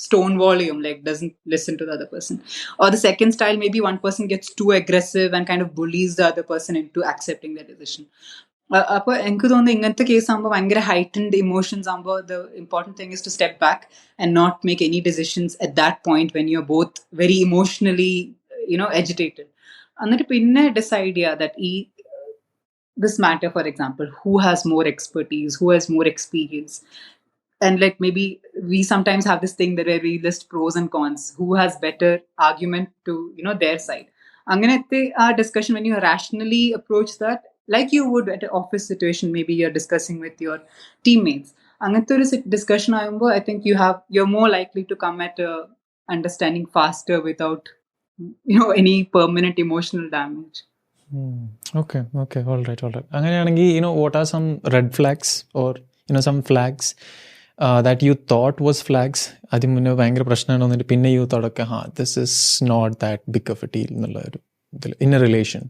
stone volume, like doesn't listen to the other person. Or the second style, maybe one person gets too aggressive and kind of bullies the other person into accepting their decision. അപ്പോൾ എനിക്ക് തോന്നുന്നു ഇങ്ങനത്തെ case ആകുമ്പോൾ ഭയങ്കര heightened emotions ആകുമ്പോൾ the important thing is to step back and not make any decisions at that point when you are both very emotionally agitated. എന്നിട്ട് പിന്നെ decide ചെയ്യുക that this matter, for example, who has more expertise, who has more experience. And like maybe we sometimes have this thing that where we list pros and cons, who has better argument to their side. Anganette our discussion, when you rationally approach that, like you would at an office situation, maybe you're discussing with your teammates. Angathe oru discussion ayumbo, I think you're more likely to come at understanding faster without any permanent emotional damage. Okay, all right. Anganeyanengi what are some red flags or some flags that you thought was flags, അതിന് മുന്നേ ഭയങ്കര പ്രശ്നമാണ് വന്നിട്ട് പിന്നെ you thought this is not that big of a deal എന്നുള്ള ഒരു in a relation?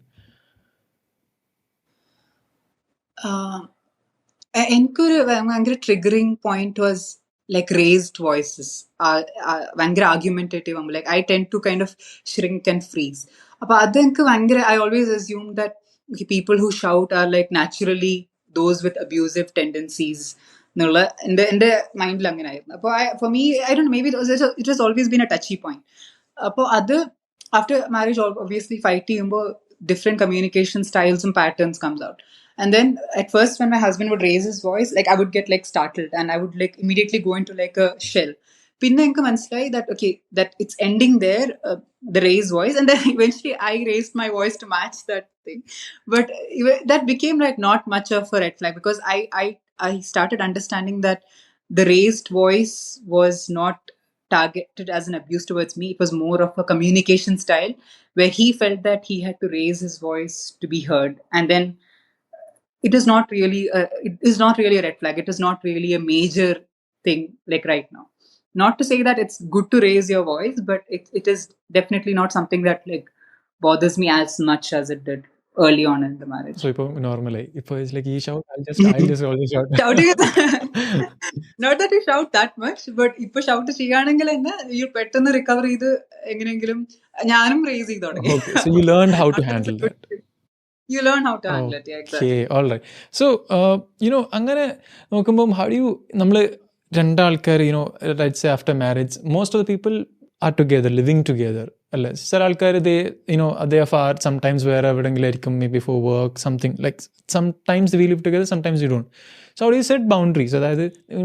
എനിക്കൊരു ഭയങ്കര triggering point was like raised voices, ഭയങ്കര argumentative ആകുമ്പോൾ like I tend to kind of shrink and freeze. അപ്പോൾ അതെനിക്ക് ഭയങ്കര, I always assume that people who shout are like naturally those with abusive tendencies എന്നുള്ള എൻ്റെ മൈൻഡിൽ അങ്ങനെ ആയിരുന്നു. അപ്പോൾ for me I don't, may be it has always been a touchy point. അപ്പോൾ അത് ആഫ്റ്റർ മാരേജ് ഒബ്വിയസ്ലി ഫൈറ്റ് ചെയ്യുമ്പോൾ different communication സ്റ്റൈൽസും patterns comes out. And then at first when my husband would raise his voice, like I would get like startled and I would like immediately go into like a shell. Pinna enku manasilayi that okay, that it's ending there, the raised voice, and then eventually I raised my voice to match that thing. But that became like not much of a red flag, because I started understanding that the raised voice was not targeted as an abuse towards me. It was more of a communication style where he felt that he had to raise his voice to be heard. And then it is not really a red flag. It is not really a major thing like right now. Not to say that it's good to raise your voice, but it is definitely not something that like bothers me as much as it did early on in the marriage. So normally if it's like you shout, I'll just always shout. Shouting is not that you shout that much, but ipo shout cheyanengil enna you pettannu recover idu engenengilum njanum raise cheyidu thodagi. Okay, so you learned how to handle that. You learn how to handle it. Yeah, exactly. Okay, all right. So അങ്ങനെ നോക്കുമ്പോൾ how do you, നമ്മൾ രണ്ടാൾക്കാർ let's say after marriage, most of the people are together, living together, അല്ലേ? ചില ആൾക്കാർ they are far, sometimes വേറെ എവിടെയെങ്കിലും ആയിരിക്കും, maybe for work, something like sometimes we live together, sometimes we don't. So how do you set boundaries? അതായത്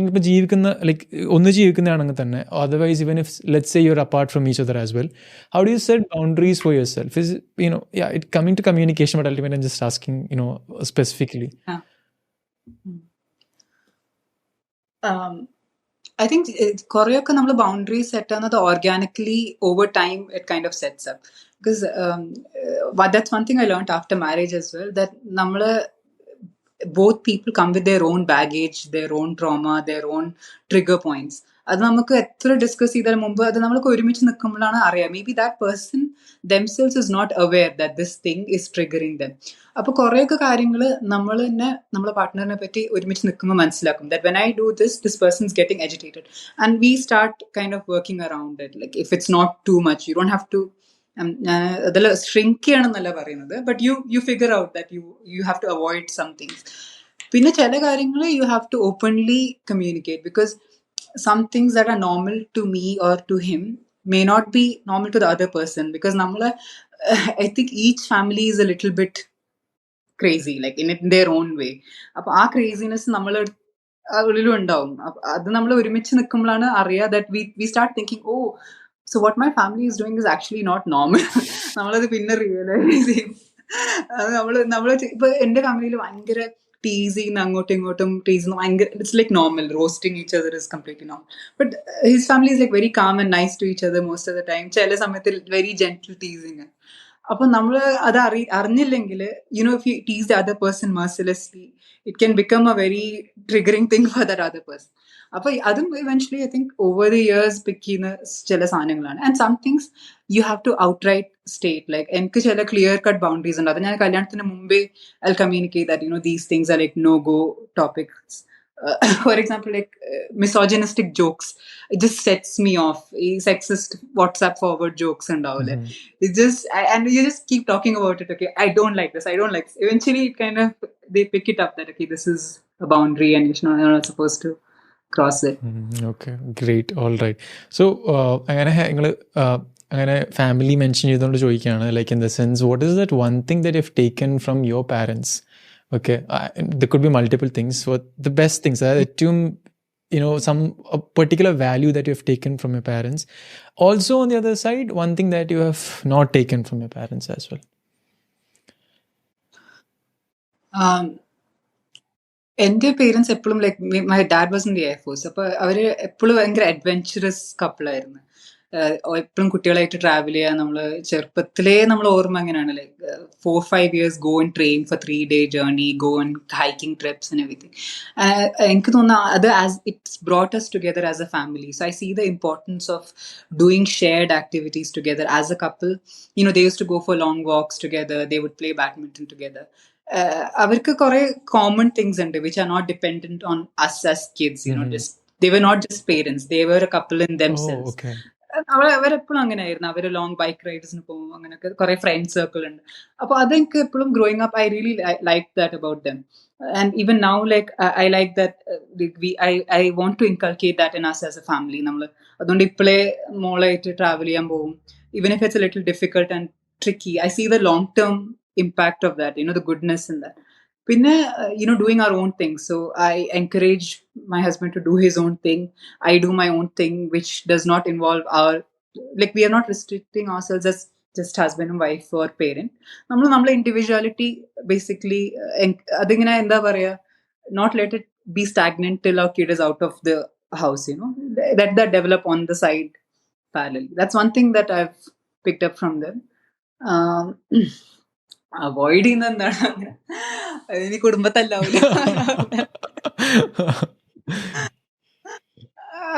ഇപ്പോൾ ജീവിക്കുന്ന like ഒന്ന് ജീവിക്കുന്നതാണെങ്കിൽ തന്നെ, otherwise even if let's say you're apart from each other as well, how do you set boundaries for yourself? Is it coming to communication, but ultimately I'm just asking specifically. I think കുറെയൊക്കെ നമ്മൾ boundaries set ചെയ്യുന്നത് organically over time it kind of sets up. Because that's one thing I learned after marriage as well, that നമ്മൾ both people come with their own baggage, their own trauma, their own trigger points. അത് നമുക്ക് എത്ര discuss ചെയ്താലും മുമ്പ് അത് നമ്മൾക്ക് ഒരുമിച്ച് നിൽക്കുമ്പോഴാണ് അറിയാം. May be that person themselves is not aware that this thing is triggering them. അപ്പോൾ കുറേയൊക്കെ കാര്യങ്ങൾ നമ്മൾ തന്നെ നമ്മളെ പാർട്ട്ണറിനെ പറ്റി ഒരുമിച്ച് നിൽക്കുമ്പോൾ മനസ്സിലാക്കും. That when I do this, this person is getting agitated. And we start kind of working around it. Like if it's not too much, you don't have to അതിൽ shrink ചെയ്യണമെന്നല്ല പറയുന്നത്. But you figure out that you have to avoid some things. പിന്നെ ചില കാര്യങ്ങൾ you have to openly communicate, because some things that are normal to me or to him may not be normal to the other person, because I think each family is a little bit crazy, like in their own way. അപ്പൊ ആ craziness നമ്മൾ ഉള്ളിലും ഉണ്ടാവും. അത് നമ്മൾ ഒരുമിച്ച് നിൽക്കുമ്പോഴാണ് അറിയാ that we start thinking, oh, so what my family is doing is actually not normal. നമ്മളത് പിന്നെ റിയലൈസ് ചെയ്യും. അത് നമ്മള് ഇപ്പൊ എന്റെ ഫാമിലിയിൽ ഭയങ്കര ടീസ് ചെയ്യുന്ന അങ്ങോട്ടും ഇങ്ങോട്ടും ടീസ് ചെയ്യുന്ന ഭയങ്കര, it's like normal. Roasting each other is completely normal. But his family is like very calm and nice to each other most of the time. ചില സമയത്ത് വെരി ജെന്റിൽ ടീസിങ്. അപ്പൊ നമ്മൾ അത് അറിഞ്ഞില്ലെങ്കിൽ, if you tease the other person mercilessly, it can become a very triggering thing for that other person. അപ്പൊ അതും eventually I think over the years pick ചെയ്യുന്ന ചില സാധനങ്ങളാണ്. And some things you have to outright state. Like എനിക്ക് ചില clear cut boundaries ഉണ്ട്. അത് ഞാൻ കല്യാണത്തിന് മുമ്പേ I'll communicate that these things are like no go topics. For example, like misogynistic jokes, it just sets me off. Sexist WhatsApp forward jokes and all. It just and you just keep talking about it. Okay, I don't like this. Eventually, it kind of they pick it up that okay, this is a boundary and you're not supposed to cross it. Okay, great. All right. So, അങ്ങനെ family mention ചെയ്തുകൊണ്ട് ചോദിക്കുകയാണ്, like in the sense what is that one thing that you taken from your parents? Okay, there could be multiple things. So the best things are a particular value that you have taken from your parents. Also, on the other side, one thing that you have not taken from your parents as well. എൻ്റെ parents എപ്പോഴും like my dad was in the air force. അപ്പോൾ അവര് എപ്പോഴും ഭയങ്കര adventurous കപ്പിളായിരുന്നു. എപ്പോഴും കുട്ടികളായിട്ട് travel ചെയ്യുക. നമ്മൾ ചെറുപ്പത്തിലേ നമ്മൾ ഓർമ്മ അങ്ങനെയാണ്, like 4-5 years go and train for 3-day journey, go and hiking trips and everything. എനിക്ക് തോന്നുന്നു അത് it's brought us together as a family. So I see the importance of doing shared activities together as a couple. They used to go for long walks together, they would play badminton together. അവർക്ക് കുറെ common things ഉണ്ട് which are not dependent on us as kids. Just they were not just parents, they were a couple in themselves. Oh, okay. അവരെപ്പോഴും അങ്ങനെയായിരുന്നു. അവര് long bike റൈഡ്സിന് പോകും, അങ്ങനെയൊക്കെ കുറെ friend circle ഉണ്ട്. അപ്പൊ അതെനിക്ക് എപ്പോഴും growing up I really like that about them. And even now, like I like that I want to inculcate that in us as a family. നമ്മൾ അതുകൊണ്ട് ഇപ്പോഴേ മോളായിട്ട് ട്രാവൽ ചെയ്യാൻ പോകും, even if it's a little difficult and tricky. I see the long term impact of that, the goodness in that. പിന്നെ doing our own thing. So I encourage my husband to do his own thing. I do my own thing, which does not involve we are not restricting ourselves as just husband and wife or parent. നമ്മളെ individuality basically അതിങ്ങനെ എന്താ പറയാ, not let it be stagnant till our kid is out of the house. Let that develop on the side parallel. That's one thing that I've picked up from them. Avoid ചെയ്യുന്ന എന്താണ്, ഇനി കുടുംബത്തല്ലാവില്ല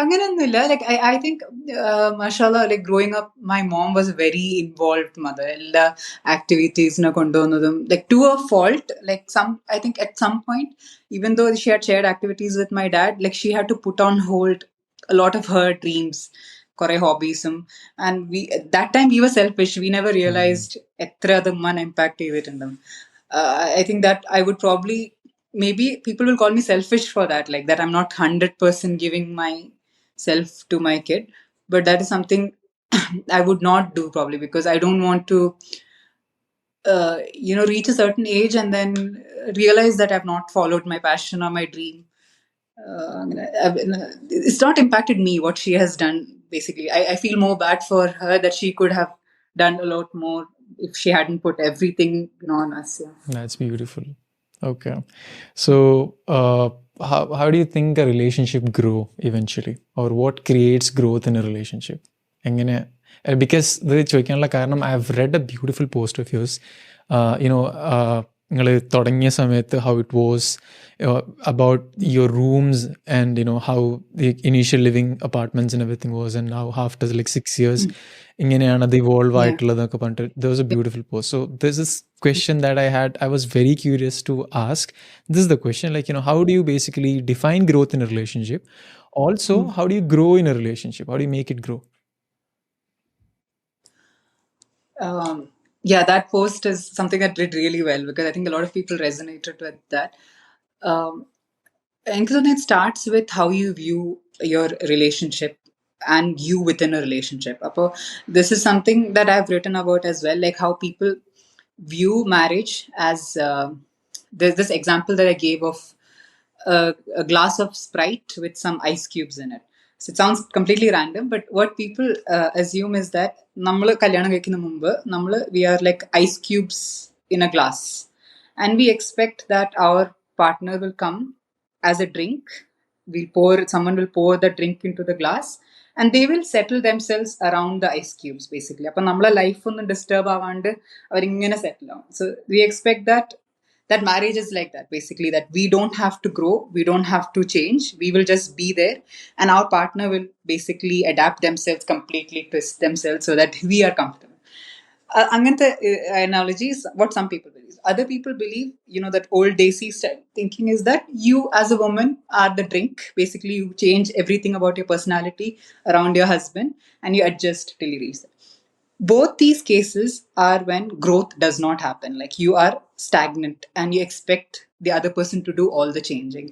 അങ്ങനെയൊന്നുമില്ല. Like I think മാഷാഅല്ലാ, like growing up my mom was very involved mother. എല്ലാ ആക്ടിവിറ്റീസിനെ കൊണ്ടുവന്നതും like to a fault. Like I think at some point, even though she had shared activities with my dad, like she had to put on hold a lot of her dreams, കുറെ ഹോബീസും. And that time we were selfish. We never realized എത്ര അത് ഉമ്മാനെ impact ചെയ്തിട്ടുണ്ടെന്ന്. I think that I would probably, maybe people will call me selfish for that, like that I'm not 100% giving myself to my kid, but that is something I would not do probably, because I don't want to reach a certain age and then realize that I've not followed my passion or my dream. It's not impacted me what she has done. Basically, I feel more bad for her that she could have done a lot more if she hadn't put everything on us. Yeah. That's beautiful. Okay, so how do you think a relationship grow eventually, or what creates growth in a relationship? Because the choikanla karanam, I have read a beautiful post of yours. നിങ്ങൾ തുടങ്ങിയ സമയത്ത് how it was about your rooms and how the initial living apartments and everything was, and now after like 6 years ഇങ്ങനെയാണ് അത് evolve ആയിട്ടുള്ളതൊക്കെ പറഞ്ഞിട്ട് there was a beautiful post. So there's this question that I was very curious to ask. This is the question, like how do you basically define growth in a relationship? Also, how do you grow in a relationship? How do you make it grow? Yeah, that post is something that did really well because I think a lot of people resonated with that. And it starts with how you view your relationship and you within a relationship. This is something that I've written about as well, like how people view marriage as there's this example that I gave of a glass of Sprite with some ice cubes in it. So it sounds completely random, but what people assume is that we are like ice cubes in a glass, and we expect that our partner will come as a drink. Someone will pour the drink into the glass, and they will settle themselves around the ice cubes basically. Appo nammala life onnu disturb avande avaringane settle down. So we expect that marriage is like that basically, that we don't have to grow, we don't have to change, we will just be there, and our partner will basically adapt themselves completely, twist themselves so that we are comfortable. Angante analogy is what some people believe. Other people believe, that old Desi style thinking is that you as a woman are the drink. Basically, you change everything about your personality around your husband and you adjust till he reaches. Both these cases are when growth does not happen. Like you are stagnant and you expect the other person to do all the changing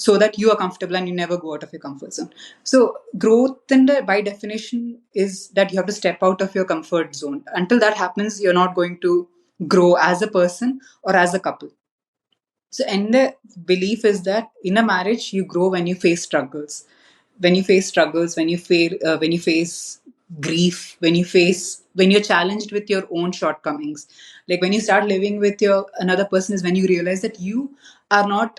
so that you are comfortable and you never go out of your comfort zone. So growth, by definition, is that you have to step out of your comfort zone. Until that happens, you're not going to grow as a person or as a couple. So, and the belief is that in a marriage, you grow when you face struggles. When you face struggles, when you face grief, when you're challenged with your own shortcomings. Like when you start living with another person is when you realize that you are not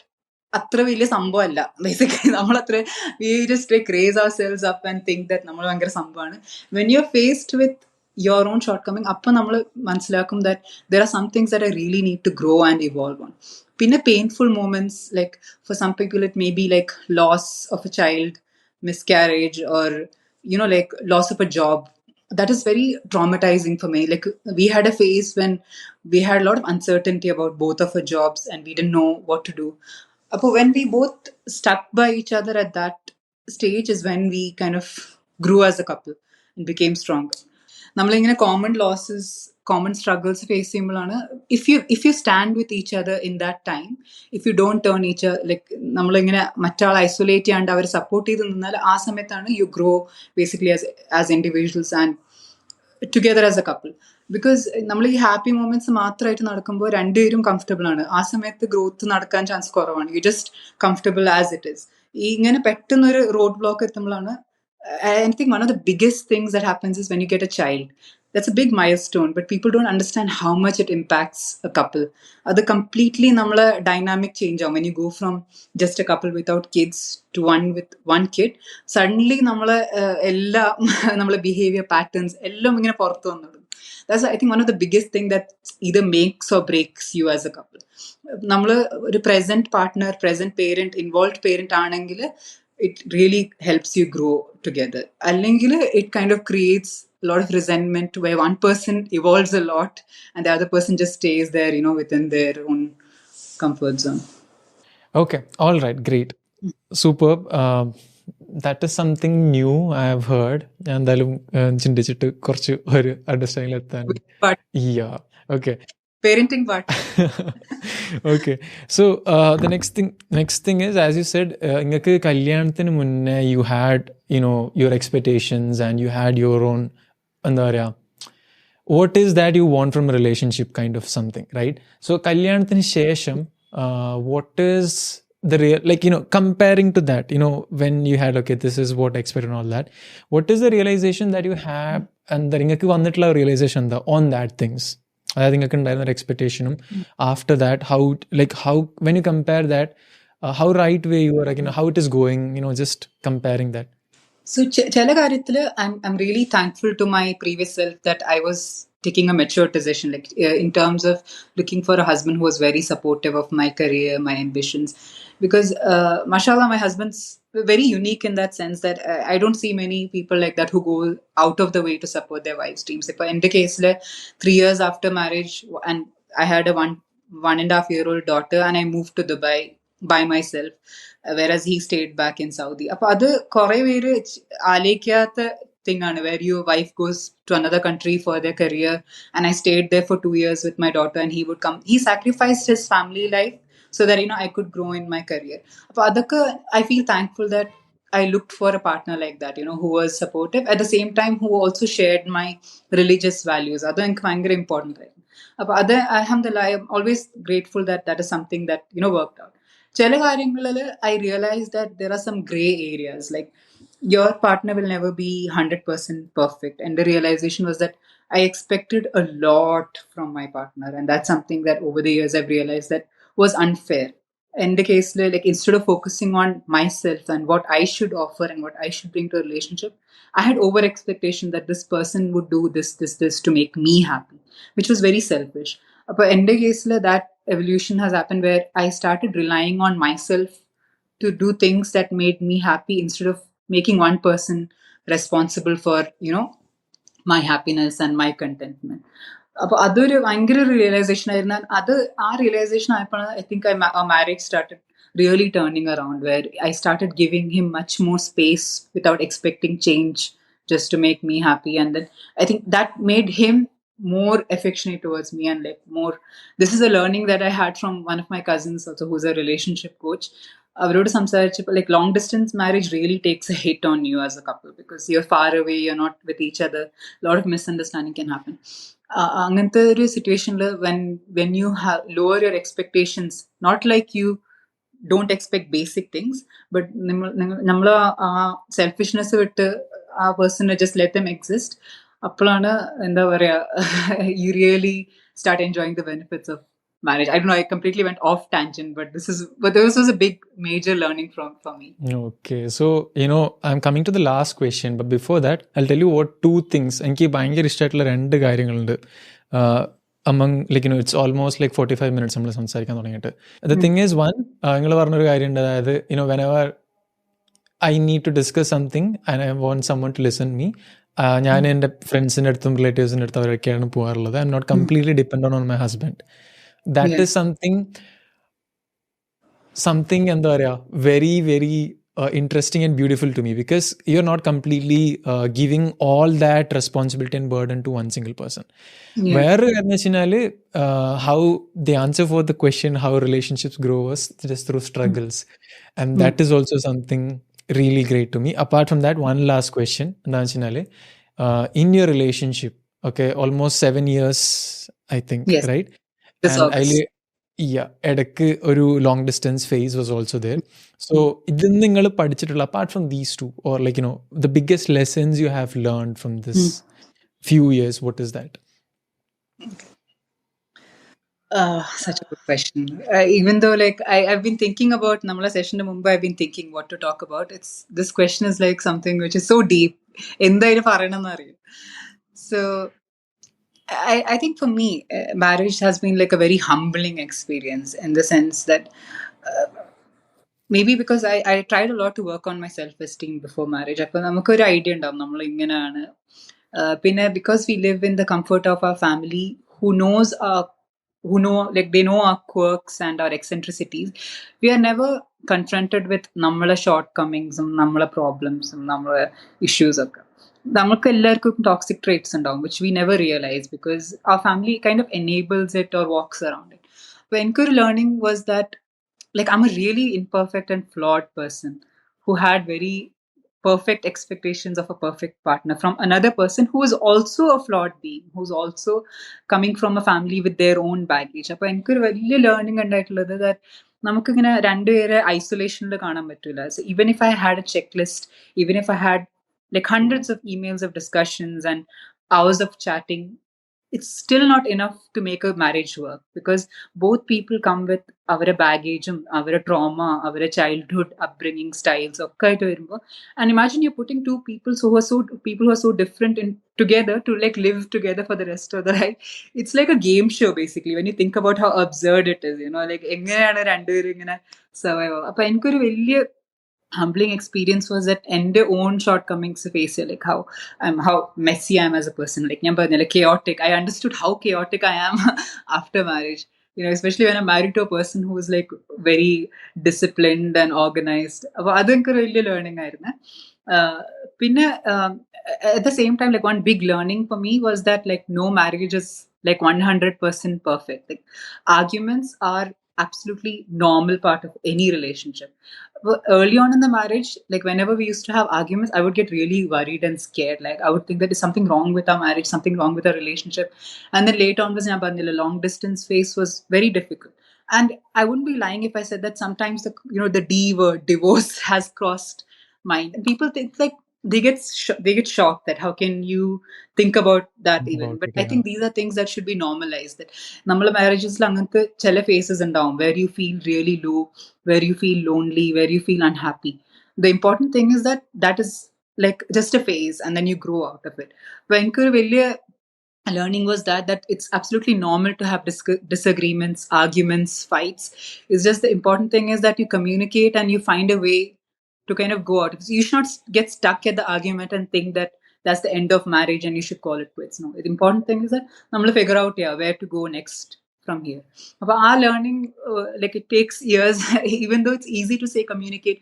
അത്ര വലിയ സംഭവമല്ല basically. നമ്മളത്ര we just like raise ourselves up and think that നമ്മൾ ഭയങ്കര സംഭവമാണ്. When you're faced with your own shortcoming, അപ്പം നമ്മൾ മനസ്സിലാക്കും that there are some things that I really need to grow and evolve on. പിന്നെ painful moments, like for some people it may be like loss of a child, miscarriage, or like loss of a job. That is very traumatizing for me. Like we had a phase when we had a lot of uncertainty about both of our jobs and we didn't know what to do. When we both stuck by each other at that stage is when we kind of grew as a couple and became stronger. നമ്മളിങ്ങനെ common losses, common struggles face ചെയ്യുമ്പോഴാണ് if you stand with each other in that time, if you don't turn each other, like നമ്മളിങ്ങനെ മറ്റാൾ isolate ചെയ്യാണ്ട് അവർ support ചെയ്ത് നിന്നാൽ ആ സമയത്താണ് you grow basically as individuals and together as a couple. Because നമ്മൾ ഈ happy moments മാത്രമായിട്ട് നടക്കുമ്പോൾ രണ്ടുപേരും കംഫർട്ടബിൾ ആണ്. ആ സമയത്ത് ഗ്രോത്ത് നടക്കാൻ ചാൻസ് കുറവാണ്. You just comfortable as it is. ഈ ഇങ്ങനെ പെട്ടെന്നൊരു റോഡ് ബ്ലോക്ക് എത്തുമ്പോഴാണ് I think one of the biggest things that happens is when you get a child. That's a big milestone, but people don't understand how much it impacts a couple. That's completely namala dynamic change. When you go from just a couple without kids to one with one kid, suddenly namala ella namala behavior patterns ellam ingane porthu vannu. That's, I think, one of the biggest thing that either makes or breaks you as a couple. Namala oru present partner, present parent, involved parent aanengil it really helps you grow together. Allengile it kind of creates a lot of resentment where one person evolves a lot and the other person just stays there, within their own comfort zone. Okay, all right, great, superb. That is something new I have heard. ഞാൻ എന്തായാലും ചിന്തിച്ചിട്ട് കുറച്ച് ഒരു understanding എത്താൻ. Yeah, okay. Parenting part. Okay, so the next thing is, as you said, ingakku kalyanathin munne you had your expectations and you had your own എന്താ പറയാ, what is that you want from a relationship kind of something, right? So kalyanathin shesham, what is the real, like comparing to that, when you had, okay, this is what I expect and all that, what is the realization that you have and the ingakku vannittulla realization on that things? I think I can have an expectation. After that, how when you compare that, how right way you are, like, how it is going, just comparing that. So chala karyathil I'm really thankful to my previous self that I was taking a mature decision, like in terms of looking for a husband who was very supportive of my career, my ambitions. Because, mashallah, my husband's very unique in that sense that I don't see many people like that who go out of the way to support their wives' dreams. In the case, 3 years after marriage, and I had a 1.5-year-old daughter, and I moved to Dubai by myself, whereas he stayed back in Saudi. അത് കുറേ പേര് ആലോചിക്കാത്ത thing where your wife goes to another country for their career, and I stayed there for 2 years with my daughter, and he would come. He sacrificed his family life so that I could grow in my career. I feel thankful that I looked for a partner like that, who was supportive at the same time, who also shared my religious values. That's very important. Alhamdulillah, I'm always grateful that that is something that worked out. ചില കാര്യങ്ങളിൽ I realized that there are some gray areas, like your partner will never be 100% perfect, and the realization was that I expected a lot from my partner, and that's something that over the years I've realized that was unfair. In the case, like instead of focusing on myself and what I should offer and what I should bring to a relationship, I had over expectation that this person would do this to make me happy, which was very selfish. But in the case, that evolution has happened where I started relying on myself to do things that made me happy instead of making one person responsible for my happiness and my contentment. അപ്പോൾ അതൊരു ഭയങ്കര ഒരു realisation ആയിരുന്നു. ആ realisation ആയപ്പോൾ I think our marriage started really turning around, where I started giving him much more space without expecting change, just to make me happy. And then I think that made him more affectionate towards me, and like more. This is a learning that I had from one of my cousins also, who's a relationship coach. അവരോട് സംസാരിച്ചപ്പോൾ like long distance marriage really takes a hit on you as a couple, because you're far away, you're not with each other, a lot of misunderstanding can happen. അങ്ങനത്തെ ഒരു സിറ്റുവേഷനിൽ when you lower your expectations, not like you don't expect basic things, but നമ്മൾ ആ selfishness വിട്ട് ആ പേഴ്സണെ just let them exist, അപ്പോഴാണ് എന്താ പറയാ you really start enjoying the benefits of marriage. I don't know, I completely went off tangent, but this was a big major learning for me. Okay, so I'm coming to the last question, but before that I'll tell you what two things എനിക്ക് ഭയങ്കര ഇഷ്ടമായിട്ടുള്ള രണ്ട് കാര്യങ്ങളുണ്ട്. Among it's almost like 45 minutes നമ്മൾ സംസാരിക്കാൻ തുടങ്ങിയിട്ട്. The thing is, one, നിങ്ങൾ പറഞ്ഞൊരു കാര്യമുണ്ട്, അതായത് whenever I need to discuss something and I want someone to listen me, ഞാൻ എൻ്റെ ഫ്രണ്ട്സിൻ്റെ അടുത്തും റിലേറ്റീവ്സിൻ്റെ അടുത്തും അവരൊക്കെയാണ് പോകാറുള്ളത്. I'm not completely dependent on my husband. That is something എന്താ പറയുക, very very interesting and beautiful to me, because you're not completely giving all that responsibility and burden to one single person. Where how the answer for the question how relationships grow was just through struggles, and that is also something really great to me. Apart from that, one last question, in your relationship, okay, almost 7 years I think, right? And ഇടയ്ക്ക് ഒരു long distance phase was also there. So ഇത് നിങ്ങൾ പഠിച്ചിട്ടുള്ള, apart from these two, or like the biggest lessons you have learned from this few years, what is that? Such a good question. Even though I've been thinking about namala session mumbai, I've been thinking what to talk about. This question is like something which is so deep. എന്തായാലും പറയണമെന്ന് അറിയാം. So I think for me, marriage has been like a very humbling experience, in the sense that maybe because I tried a lot to work on my self-esteem before marriage. അപ്പോൾ നമുക്കൊരു idea ഉണ്ടാവും നമ്മൾ ഇങ്ങനെയാണ്. പിന്നെ because we live in the comfort of our family, who they know our quirks and our eccentricities, we are never confronted with നമ്മളെ shortcomings, നമ്മളെ problems, നമ്മളെ issues ഒക്കെ. നമുക്ക് എല്ലാവർക്കും toxic traits ഉണ്ടാവും, which we never realize because our family kind of enables it or walks around it. But എനിക്കൊരു learning was that I'm a really imperfect and flawed person who had very perfect expectations of a perfect partner from another person who is also a flawed being, who's also coming from a family with their own baggage. അപ്പോൾ എനിക്കൊരു വലിയ learning ഉണ്ടായിട്ടുള്ളത് that നമുക്കിങ്ങനെ രണ്ടുപേരെ ഐസൊലേഷനിൽ കാണാൻ പറ്റില്ല. So even if I had a checklist, even if I had like hundreds of emails of discussions and hours of chatting, it's still not enough to make a marriage work, because both people come with our baggage, our trauma, our childhood upbringing styles. And imagine you're putting two people who are so different in together to like live together for the rest of the life. It's like a game show basically when you think about how absurd it is. Like എങ്ങനെയാണ് രണ്ടുപേരും ഇങ്ങനെ survive. അപ്പൊ എനിക്കൊരു വലിയ humbling experience was that എൻ്റെ own shortcomings face like how messy I am as a person. Like ഞാൻ പറഞ്ഞില്ലേ chaotic. I understood how chaotic I am after marriage. Especially when I'm married to a person who is like very disciplined and organized. അപ്പോൾ അതെനിക്കൊരു വലിയ learning ആയിരുന്നു. പിന്നെ at the same time, like one big learning for me was that like no marriage is like 100% perfect. Like arguments are absolutely normal part of any relationship. Early on in the marriage, like whenever we used to have arguments, I would get really worried and scared. Like I would think that there's something wrong with our marriage, something wrong with our relationship. And then later on, the long distance phase was very difficult. And I wouldn't be lying if I said that sometimes the D word, divorce, has crossed mind. And people think like they get shocked that how can you think about that even. About But it, I think these are things that should be normalized. That നമ്മളെ marriages അങ്ങനത്തെ ചില phases ഉണ്ടാവും where you feel really low, where you feel lonely, where you feel unhappy. The important thing is that that is like just a phase and then you grow out of it. ഭയങ്കര വലിയ learning was that it's absolutely normal to have disagreements, arguments, fights. It's just the important thing is that you communicate and you find a way to kind of go out. You should not get stuck at the argument and think that that's the end of marriage and you should call it quits. No, the important thing is that we figure out where to go next from here. But our learning, like it takes years, even though it's easy to say communicate.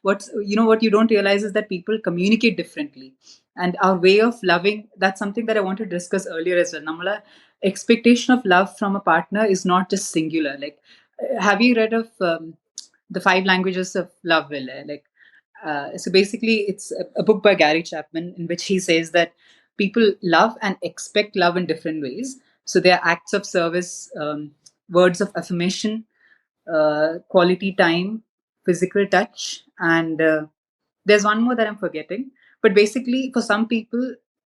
What you don't realize is that people communicate differently. And our way of loving, that's something that I wanted to discuss earlier as well. Namala expectation of love from a partner is not just singular. Like, have you read of the 5 languages of love? So basically, it's a book by Gary Chapman in which he says that people love and expect love in different ways. So there are acts of service, words of affirmation, quality time, physical touch, and there's one more that I'm forgetting. But basically, for some people,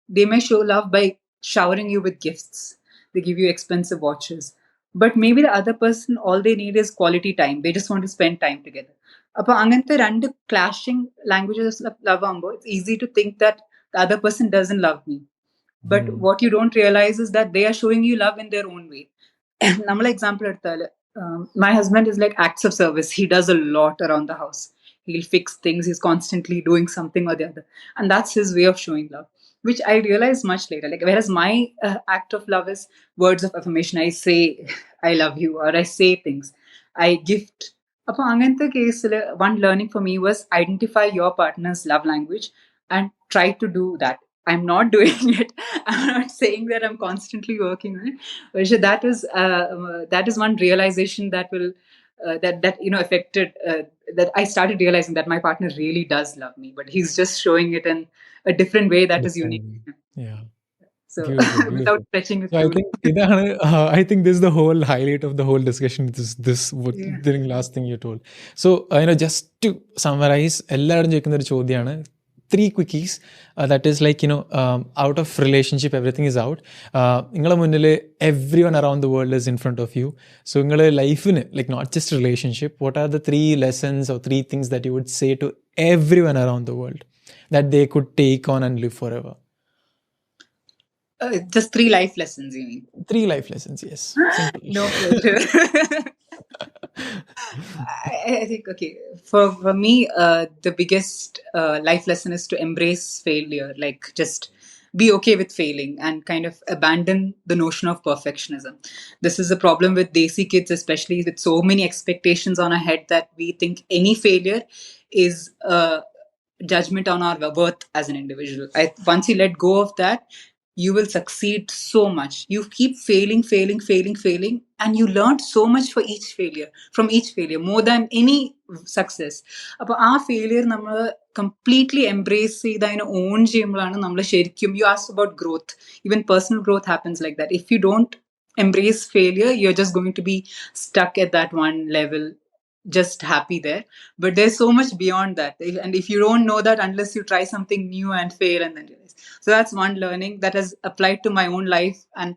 they may show love by showering you with gifts. They give you expensive watches. But maybe the other person, all they need is quality time. They just want to spend time together. അപ്പോൾ അങ്ങനത്തെ രണ്ട് clashing languages of love ആകുമ്പോൾ it's easy to think that the other person doesn't love me. But what you don't realize is that they are showing you love in their own way. നമ്മളെ example എടുത്താല് my husband is like acts of service. He does a lot around the house. He'll fix things. He's constantly doing something or the other. And that's his way of showing love, which I realized much later. Like, whereas my act of love is words of affirmation. I say, I love you, or I say things. I gift. അപ്പോൾ അങ്ങനത്തെ കേസിൽ one learning for me was identify your partner's love language and try to do that. I'm not doing it. I'm not saying that I'm constantly working on it. But that is one realization that will that affected that I started realizing that my partner really does love me, but he's just showing it in a different way that is unique. Yeah. So Beautiful. without stretching it So I too. think I think this is the whole highlight of the whole discussion. The last thing you told. So just to summarize, എല്ലാവരും ചോദിക്കുന്ന ഒരു ചോദ്യമാണ് 3 quickies. That is like out of relationship everything is out. നിങ്ങളെ മുന്നിൽ everyone around the world is in front of you. So നിങ്ങളെ ലൈഫിന് like not just relationship, what are the 3 lessons or 3 things that you would say to everyone around the world that they could take on and live forever? Just 3 life lessons, you mean? 3 life lessons, yes. Simple. No pressure. I think, okay, for me, the biggest life lesson is to embrace failure. Like, just be okay with failing and kind of abandon the notion of perfectionism. This is a problem with Desi kids, especially with so many expectations on our head that we think any failure is a judgment on our worth as an individual. Once you let go of that, you will succeed so much. You keep failing, and you learn so much from each failure, more than any success. അപ്പോൾ ആ failure നമ്മൾ completely embrace ചെയ്ത് അതിനെ own ചെയ്യുമ്പോഴാണ് നമ്മൾ ശരിക്കും, you asked about growth, even personal growth happens like that. If you don't embrace failure, you're just going to be stuck at that one level just happy there. But there's so much beyond that. And if you don't know that unless you try something new and fail and then realize. So that's one learning that has applied to my own life. And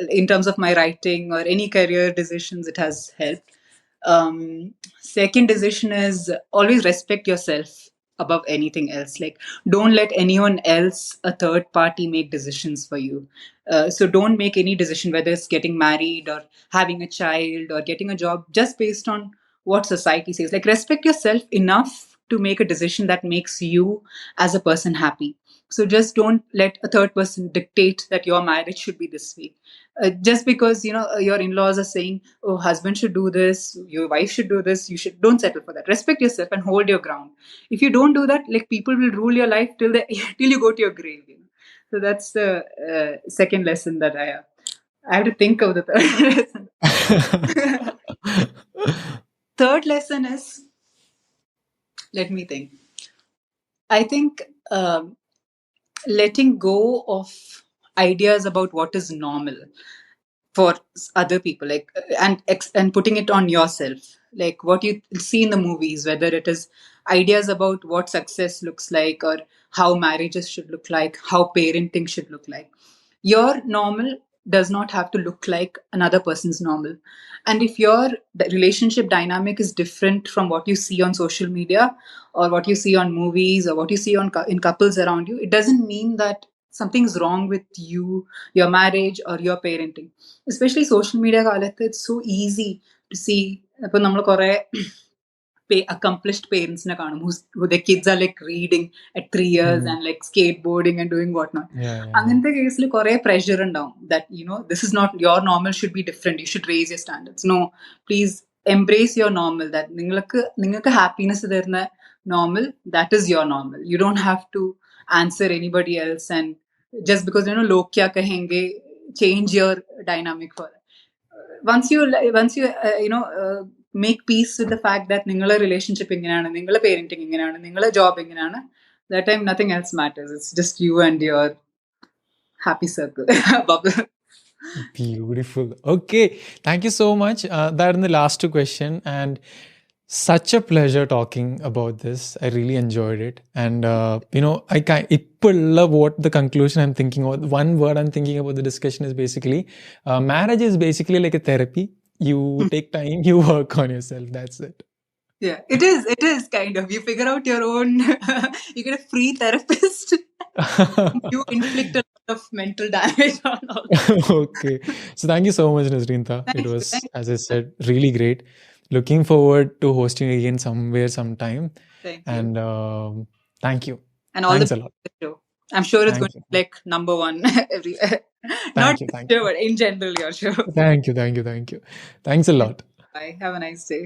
in terms of my writing or any career decisions, it has helped. Second decision is always respect yourself above anything else. Like, don't let anyone else, a third party, make decisions for you. So don't make any decision, whether it's getting married or having a child or getting a job, just based on what society says. Like, respect yourself enough to make a decision that makes you as a person happy. So just don't let a third person dictate that your marriage should be this way. Just because your in-laws are saying, oh, husband should do this, your wife should do this, you should don't settle for that. Respect yourself and hold your ground. If you don't do that, like, people will rule your life till till you go to your grave. So that's the second lesson that I have. I have to think of the third lesson. Third lesson is, let me think. I think letting go of ideas about what is normal for other people, like, and putting it on yourself, like what you see in the movies, whether it is ideas about what success looks like or how marriages should look like, how parenting should look like. Your normal does not have to look like another person's normal. And if your relationship dynamic is different from what you see on social media or what you see on movies or what you see in couples around you, it doesn't mean that something's wrong with you, your marriage, or your parenting. Especially social media കാലത്ത്, it's so easy to see. ഇപ്പൊ നമ്മൾ കുറെ accomplished parents who their kids are like reading at 3 years and like skateboarding and doing whatnot. അങ്ങനത്തെ കേസിൽ കുറെ pressure ഉണ്ടാവും that this is not your normal, should be different, you should raise your standards. No, please embrace your normal, that നിങ്ങൾക്ക് happiness തരുന്ന normal, that is your normal. You don't have to answer anybody else, and just because log kya kahenge, change your dynamic for that. Once you make peace with the fact that ningala relationship inganana, ningala parenting inganana, ningala job inganana, that time nothing else matters. It's just you and your happy circle bubble. Beautiful. Okay, thank you so much. That is the last question, and such a pleasure talking about this. I really enjoyed it, and I love what the conclusion I'm thinking about. One word I'm thinking about the discussion is basically marriage is basically like a therapy. You take time, you work on yourself. That's it. Yeah, it is kind of. You figure out your own. You get a free therapist. You inflict a lot of mental damage on all. Okay, so thank you so much, Nazreen. It was, as I said, really great. Looking forward to hosting again somewhere, sometime. Thank you. And thank you. And all Thanks the a lot. show. I'm sure it's Thank going to be like number one everywhere. Thank Not you. Thank sure, you. but in general, your show. Thank you. Thanks a lot. Bye. Have a nice day.